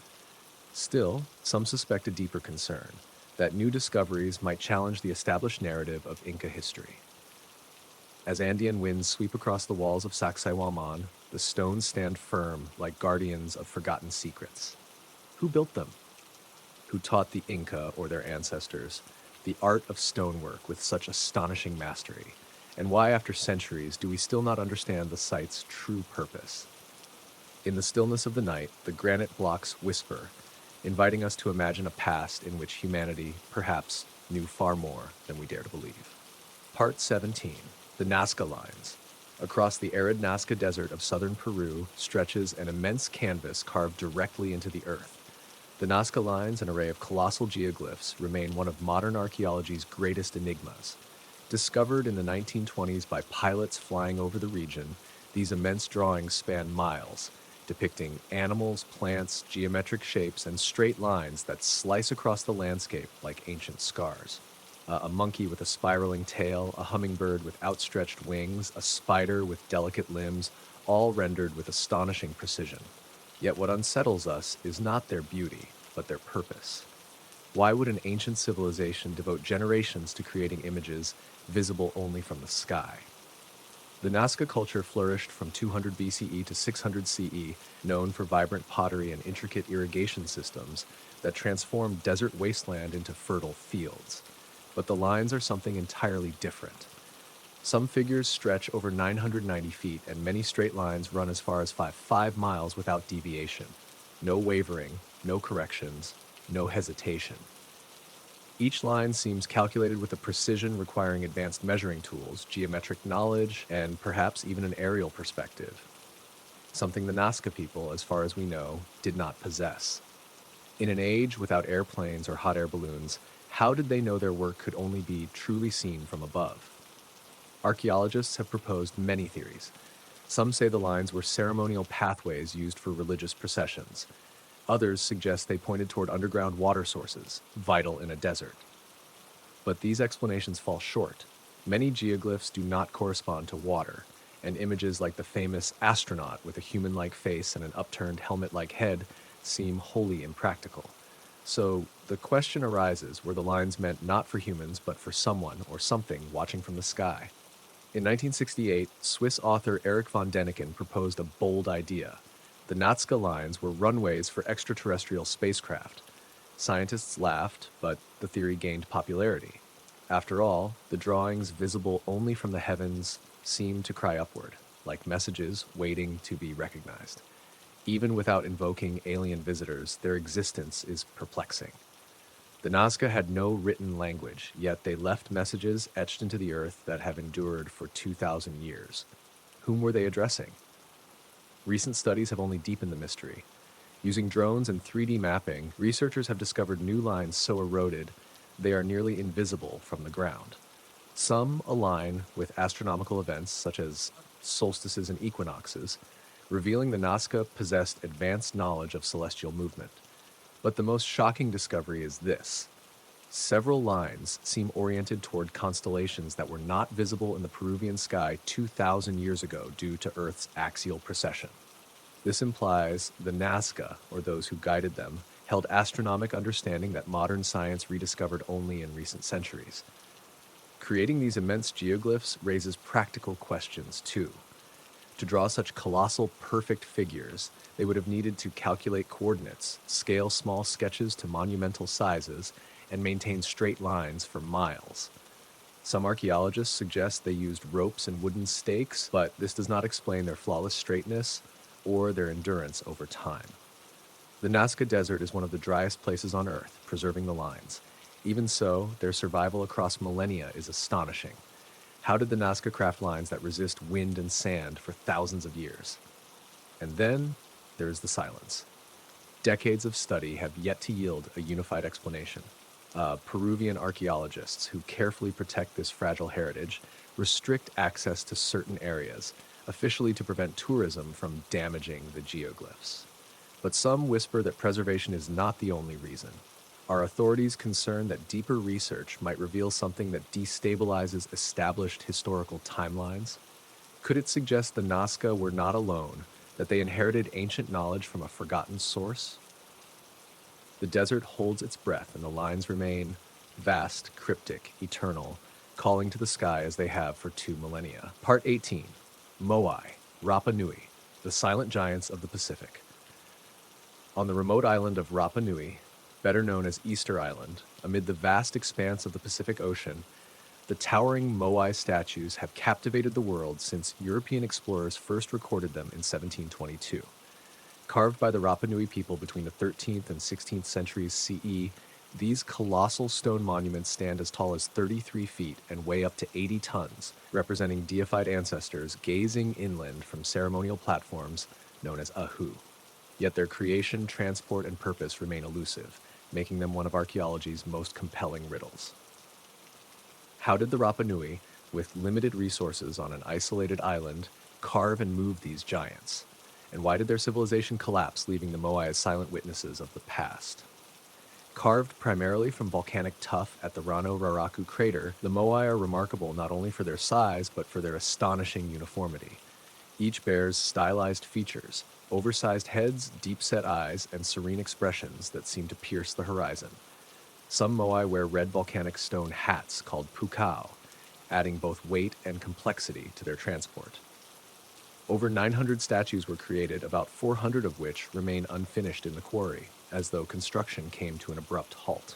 Still, some suspect a deeper concern, that new discoveries might challenge the established narrative of Inca history. As Andean winds sweep across the walls of Sacsayhuaman, the stones stand firm like guardians of forgotten secrets. Who built them? Who taught the Inca or their ancestors the art of stonework with such astonishing mastery? And why, after centuries, do we still not understand the site's true purpose? In the stillness of the night, the granite blocks whisper, inviting us to imagine a past in which humanity, perhaps, knew far more than we dare to believe. Part 17. The Nazca Lines. Across the arid Nazca Desert of southern Peru stretches an immense canvas carved directly into the earth. The Nazca Lines, an array of colossal geoglyphs, remain one of modern archaeology's greatest enigmas. Discovered in the 1920s by pilots flying over the region, these immense drawings span miles, depicting animals, plants, geometric shapes, and straight lines that slice across the landscape like ancient scars. A monkey with a spiraling tail, a hummingbird with outstretched wings, a spider with delicate limbs, all rendered with astonishing precision. Yet what unsettles us is not their beauty, but their purpose. Why would an ancient civilization devote generations to creating images visible only from the sky? The Nazca culture flourished from 200 BCE to 600 CE, known for vibrant pottery and intricate irrigation systems that transformed desert wasteland into fertile fields. But the lines are something entirely different. Some figures stretch over 990 feet, and many straight lines run as far as 5 miles without deviation. No wavering, no corrections, no hesitation. Each line seems calculated with a precision requiring advanced measuring tools, geometric knowledge, and perhaps even an aerial perspective. Something the Nazca people, as far as we know, did not possess. In an age without airplanes or hot air balloons, how did they know their work could only be truly seen from above? Archaeologists have proposed many theories. Some say the lines were ceremonial pathways used for religious processions. Others suggest they pointed toward underground water sources, vital in a desert. But these explanations fall short. Many geoglyphs do not correspond to water, and images like the famous astronaut with a human-like face and an upturned helmet-like head seem wholly impractical. So the question arises, were the lines meant not for humans, but for someone or something watching from the sky? In 1968, Swiss author Erich von Däniken proposed a bold idea. The Nazca Lines were runways for extraterrestrial spacecraft. Scientists laughed, but the theory gained popularity. After all, the drawings visible only from the heavens seemed to cry upward, like messages waiting to be recognized. Even without invoking alien visitors, their existence is perplexing. The Nazca had no written language, yet they left messages etched into the earth that have endured for 2,000 years. Whom were they addressing? Recent studies have only deepened the mystery. Using drones and 3D mapping, researchers have discovered new lines so eroded they are nearly invisible from the ground. Some align with astronomical events such as solstices and equinoxes, revealing the Nazca possessed advanced knowledge of celestial movement. But the most shocking discovery is this. Several lines seem oriented toward constellations that were not visible in the Peruvian sky 2,000 years ago due to Earth's axial precession. This implies the Nazca, or those who guided them, held astronomic understanding that modern science rediscovered only in recent centuries. Creating these immense geoglyphs raises practical questions too. To draw such colossal, perfect figures, they would have needed to calculate coordinates, scale small sketches to monumental sizes, and maintain straight lines for miles. Some archaeologists suggest they used ropes and wooden stakes, but this does not explain their flawless straightness or their endurance over time. The Nazca Desert is one of the driest places on Earth, preserving the lines. Even so, their survival across millennia is astonishing. How did the Nazca craft lines that resist wind and sand for thousands of years? And then there is the silence. Decades of study have yet to yield a unified explanation. Peruvian archaeologists who carefully protect this fragile heritage restrict access to certain areas, officially to prevent tourism from damaging the geoglyphs. But some whisper that preservation is not the only reason. Are authorities concerned that deeper research might reveal something that destabilizes established historical timelines? Could it suggest the Nazca were not alone, that they inherited ancient knowledge from a forgotten source? The desert holds its breath, and the lines remain vast, cryptic, eternal, calling to the sky as they have for 2 millennia. Part 18. Moai, Rapa Nui, the silent giants of the Pacific. On the remote island of Rapa Nui, better known as Easter Island, amid the vast expanse of the Pacific Ocean, the towering Moai statues have captivated the world since European explorers first recorded them in 1722. Carved by the Rapa Nui people between the 13th and 16th centuries CE, these colossal stone monuments stand as tall as 33 feet and weigh up to 80 tons, representing deified ancestors gazing inland from ceremonial platforms known as ahu. Yet their creation, transport, and purpose remain elusive, making them one of archaeology's most compelling riddles. How did the Rapa Nui, with limited resources on an isolated island, carve and move these giants? And why did their civilization collapse, leaving the Moai as silent witnesses of the past? Carved primarily from volcanic tuff at the Rano Raraku crater, the Moai are remarkable not only for their size, but for their astonishing uniformity. Each bears stylized features, oversized heads, deep-set eyes, and serene expressions that seem to pierce the horizon. Some Moai wear red volcanic stone hats called pukao, adding both weight and complexity to their transport. Over 900 statues were created, about 400 of which remain unfinished in the quarry, as though construction came to an abrupt halt.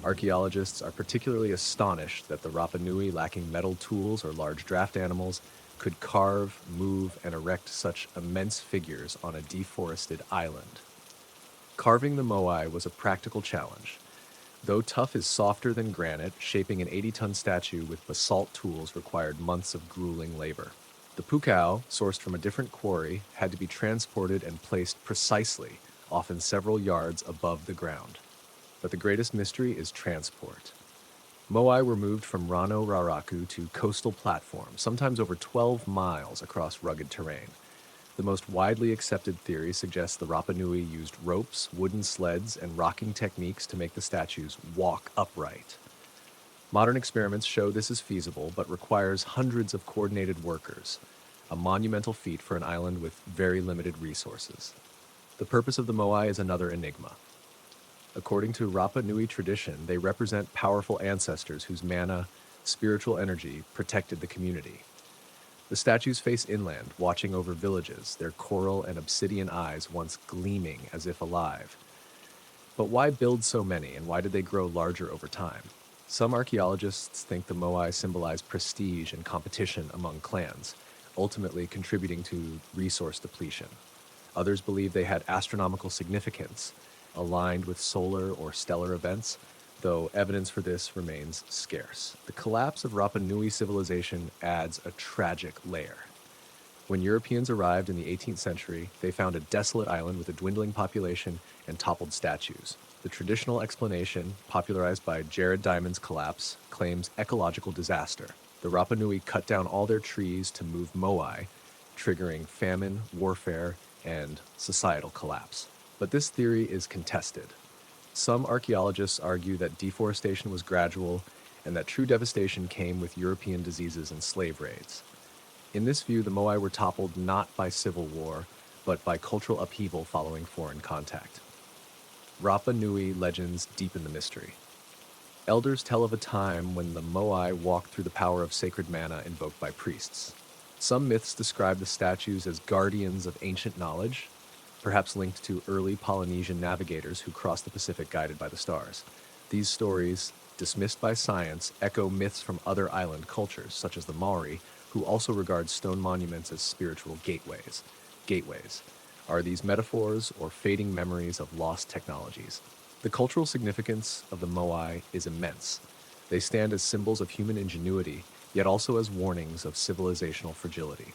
Archaeologists are particularly astonished that the Rapa Nui, lacking metal tools or large draft animals, could carve, move, and erect such immense figures on a deforested island. Carving the Moai was a practical challenge. Though tuff is softer than granite, shaping an 80-ton statue with basalt tools required months of grueling labor. The pukao, sourced from a different quarry, had to be transported and placed precisely, often several yards above the ground. But the greatest mystery is transport. Moai were moved from Rano Raraku to coastal platforms, sometimes over 12 miles across rugged terrain. The most widely accepted theory suggests the Rapa Nui used ropes, wooden sleds, and rocking techniques to make the statues walk upright. Modern experiments show this is feasible, but requires hundreds of coordinated workers, a monumental feat for an island with very limited resources. The purpose of the Moai is another enigma. According to Rapa Nui tradition, they represent powerful ancestors whose mana, spiritual energy, protected the community. The statues face inland, watching over villages, their coral and obsidian eyes once gleaming as if alive. But why build so many, and why did they grow larger over time? Some archaeologists think the Moai symbolize prestige and competition among clans, ultimately contributing to resource depletion. Others believe they had astronomical significance, aligned with solar or stellar events, though evidence for this remains scarce. The collapse of Rapa Nui civilization adds a tragic layer. When Europeans arrived in the 18th century, they found a desolate island with a dwindling population and toppled statues. The traditional explanation, popularized by Jared Diamond's collapse, claims ecological disaster. The Rapa Nui cut down all their trees to move Moai, triggering famine, warfare, and societal collapse. But this theory is contested. Some archaeologists argue that deforestation was gradual and that true devastation came with European diseases and slave raids. In this view, the Moai were toppled not by civil war, but by cultural upheaval following foreign contact. Rapa Nui legends deepen the mystery. Elders tell of a time when the Moai walked through the power of sacred mana invoked by priests. Some myths describe the statues as guardians of ancient knowledge, perhaps linked to early Polynesian navigators who crossed the Pacific guided by the stars. These stories, dismissed by science, echo myths from other island cultures, such as the Maori, who also regard stone monuments as spiritual gateways. Gateways. Are these metaphors or fading memories of lost technologies? The cultural significance of the moai is immense. They stand as symbols of human ingenuity, yet also as warnings of civilizational fragility.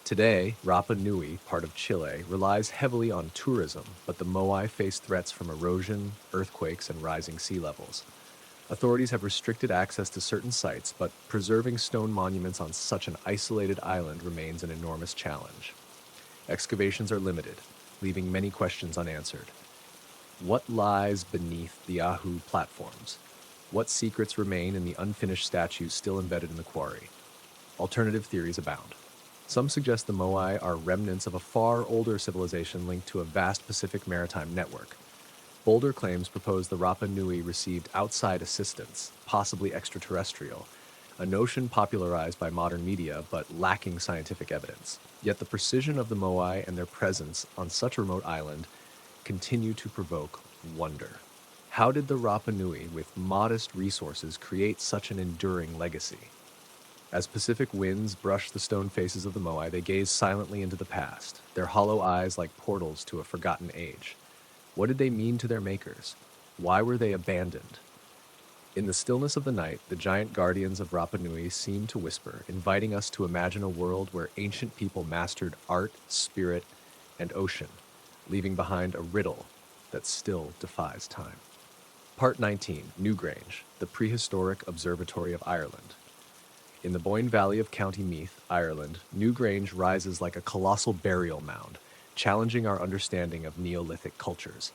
Today, Rapa Nui, part of Chile, relies heavily on tourism, but the moai face threats from erosion, earthquakes, and rising sea levels. Authorities have restricted access to certain sites, but preserving stone monuments on such an isolated island remains an enormous challenge. Excavations are limited, leaving many questions unanswered. What lies beneath the Ahu platforms? What secrets remain in the unfinished statues still embedded in the quarry? Alternative theories abound. Some suggest the moai are remnants of a far older civilization linked to a vast Pacific maritime network. Bolder claims propose the Rapa Nui received outside assistance, possibly extraterrestrial, a notion popularized by modern media but lacking scientific evidence. Yet the precision of the moai and their presence on such a remote island continue to provoke wonder. How did the Rapa Nui, with modest resources, create such an enduring legacy? As Pacific winds brush the stone faces of the moai, they gaze silently into the past, their hollow eyes like portals to a forgotten age. What did they mean to their makers? Why were they abandoned? In the stillness of the night, the giant guardians of Rapa Nui seem to whisper, inviting us to imagine a world where ancient people mastered art, spirit, and ocean, leaving behind a riddle that still defies time. Part 19, Newgrange, the Prehistoric Observatory of Ireland. In the Boyne Valley of County Meath, Ireland, Newgrange rises like a colossal burial mound, challenging our understanding of Neolithic cultures.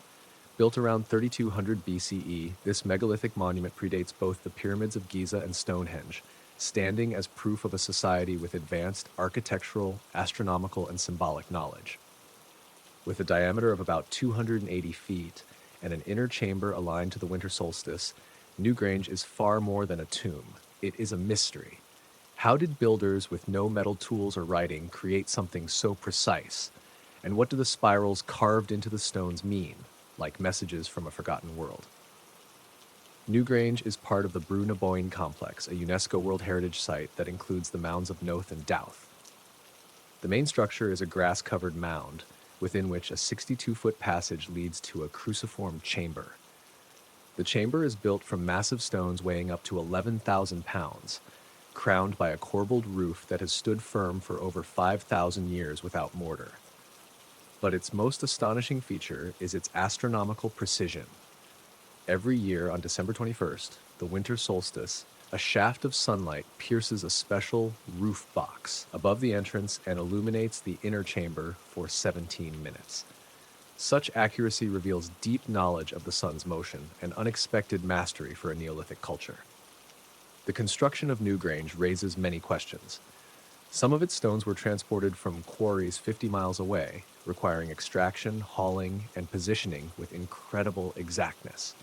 Built around 3200 BCE, this megalithic monument predates both the pyramids of Giza and Stonehenge, standing as proof of a society with advanced architectural, astronomical, and symbolic knowledge. With a diameter of about 280 feet and an inner chamber aligned to the winter solstice, Newgrange is far more than a tomb. It is a mystery. How did builders with no metal tools or writing create something so precise? And what do the spirals carved into the stones mean, like messages from a forgotten world? Newgrange is part of the Brú na Bóinne complex, a UNESCO World Heritage Site that includes the mounds of Noath and Douth. The main structure is a grass-covered mound, within which a 62-foot passage leads to a cruciform chamber. The chamber is built from massive stones weighing up to 11,000 pounds, crowned by a corbelled roof that has stood firm for over 5,000 years without mortar. But its most astonishing feature is its astronomical precision. Every year on December 21st, the winter solstice, a shaft of sunlight pierces a special roof box above the entrance and illuminates the inner chamber for 17 minutes. Such accuracy reveals deep knowledge of the sun's motion and unexpected mastery for a Neolithic culture. The construction of Newgrange raises many questions. Some of its stones were transported from quarries 50 miles away, requiring extraction, hauling, and positioning with incredible exactness.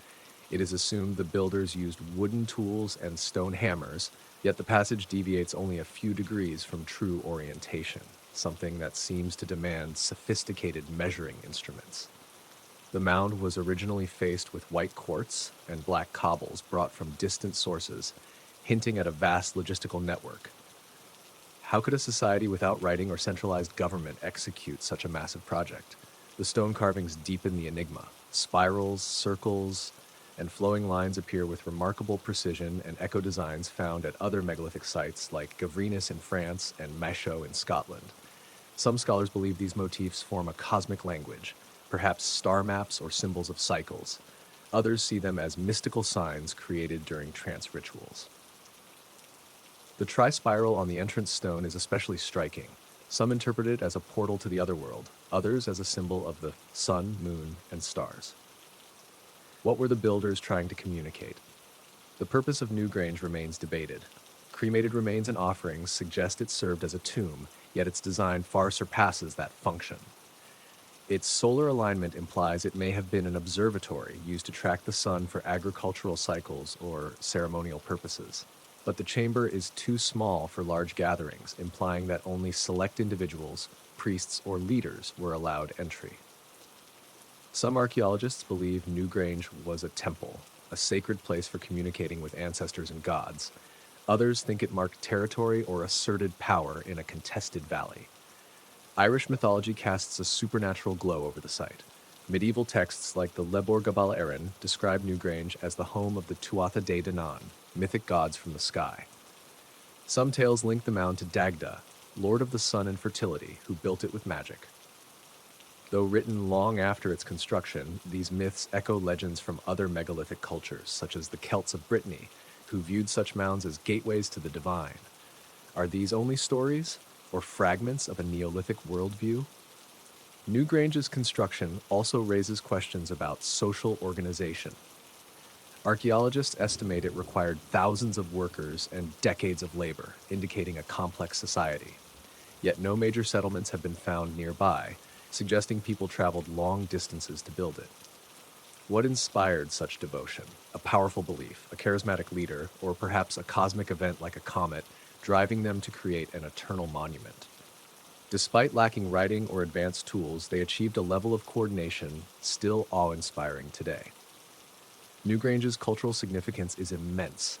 It is assumed the builders used wooden tools and stone hammers, yet the passage deviates only a few degrees from true orientation, something that seems to demand sophisticated measuring instruments. The mound was originally faced with white quartz and black cobbles brought from distant sources, hinting at a vast logistical network. How could a society without writing or centralized government execute such a massive project? The stone carvings deepen the enigma. Spirals, circles, and flowing lines appear with remarkable precision and echo designs found at other megalithic sites like Gavrinus in France and Machaut in Scotland. Some scholars believe these motifs form a cosmic language, perhaps star maps or symbols of cycles. Others see them as mystical signs created during trance rituals. The tri-spiral on the entrance stone is especially striking. Some interpret it as a portal to the otherworld, others as a symbol of the sun, moon, and stars. What were the builders trying to communicate? The purpose of Newgrange remains debated. Cremated remains and offerings suggest it served as a tomb, yet its design far surpasses that function. Its solar alignment implies it may have been an observatory used to track the sun for agricultural cycles or ceremonial purposes. But the chamber is too small for large gatherings, implying that only select individuals, priests, or leaders were allowed entry. Some archaeologists believe Newgrange was a temple, a sacred place for communicating with ancestors and gods. Others think it marked territory or asserted power in a contested valley. Irish mythology casts a supernatural glow over the site. Medieval texts like the Lebor Gabal Erin describe Newgrange as the home of the Tuatha De Danann, mythic gods from the sky. Some tales link the mound to Dagda, lord of the sun and fertility, who built it with magic. Though written long after its construction, these myths echo legends from other megalithic cultures, such as the Celts of Brittany, who viewed such mounds as gateways to the divine. Are these only stories, or fragments of a Neolithic worldview? Newgrange's construction also raises questions about social organization. Archaeologists estimate it required thousands of workers and decades of labor, indicating a complex society. Yet no major settlements have been found nearby, suggesting people traveled long distances to build it. What inspired such devotion? A powerful belief, a charismatic leader, or perhaps a cosmic event like a comet, driving them to create an eternal monument? Despite lacking writing or advanced tools, they achieved a level of coordination still awe-inspiring today. Newgrange's cultural significance is immense.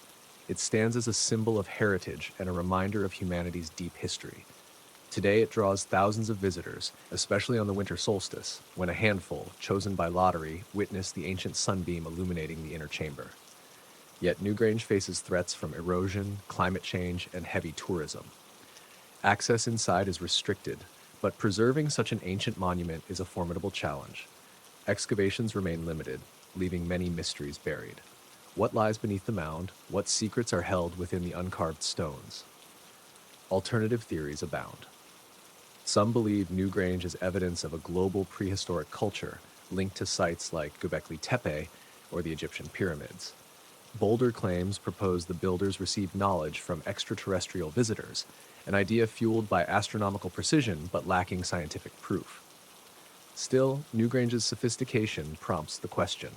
It stands as a symbol of heritage and a reminder of humanity's deep history. Today it draws thousands of visitors, especially on the winter solstice, when a handful, chosen by lottery, witness the ancient sunbeam illuminating the inner chamber. Yet Newgrange faces threats from erosion, climate change, and heavy tourism. Access inside is restricted, but preserving such an ancient monument is a formidable challenge. Excavations remain limited, leaving many mysteries buried. What lies beneath the mound? What secrets are held within the uncarved stones? Alternative theories abound. Some believe Newgrange is evidence of a global prehistoric culture linked to sites like Göbekli Tepe or the Egyptian pyramids. Bolder claims propose the builders received knowledge from extraterrestrial visitors, an idea fueled by astronomical precision but lacking scientific proof. Still, Newgrange's sophistication prompts the question: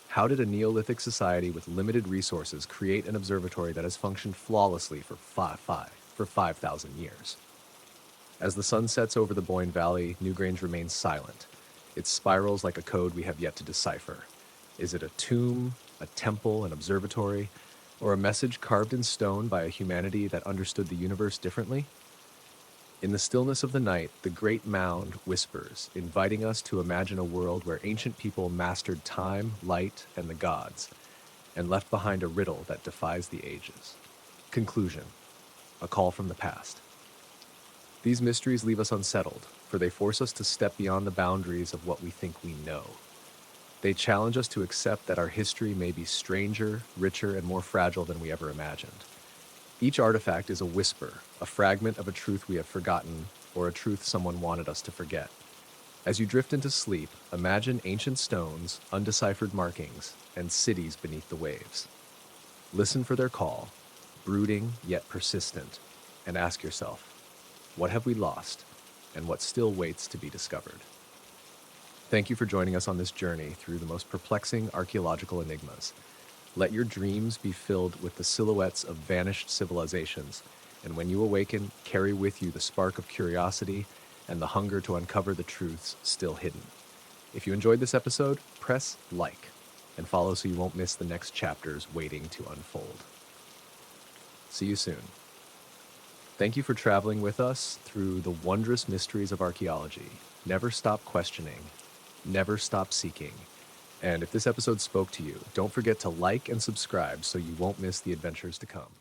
how did a Neolithic society with limited resources create an observatory that has functioned flawlessly for 5,000 years? As the sun sets over the Boyne Valley, Newgrange remains silent. It spirals like a code we have yet to decipher. Is it a tomb, a temple, an observatory, or a message carved in stone by a humanity that understood the universe differently? In the stillness of the night, the great mound whispers, inviting us to imagine a world where ancient people mastered time, light, and the gods, and left behind a riddle that defies the ages. Conclusion: a call from the past. These mysteries leave us unsettled, for they force us to step beyond the boundaries of what we think we know. They challenge us to accept that our history may be stranger, richer, and more fragile than we ever imagined. Each artifact is a whisper, a fragment of a truth we have forgotten, or a truth someone wanted us to forget. As you drift into sleep, imagine ancient stones, undeciphered markings, and cities beneath the waves. Listen for their call, brooding yet persistent, and ask yourself, what have we lost, and what still waits to be discovered? Thank you for joining us on this journey through the most perplexing archaeological enigmas. Let your dreams be filled with the silhouettes of vanished civilizations, and when you awaken, carry with you the spark of curiosity and the hunger to uncover the truths still hidden. If you enjoyed this episode, press like and follow so you won't miss the next chapters waiting to unfold. See you soon. Thank you for traveling with us through the wondrous mysteries of archaeology. Never stop questioning, never stop seeking. And if this episode spoke to you, don't forget to like and subscribe so you won't miss the adventures to come.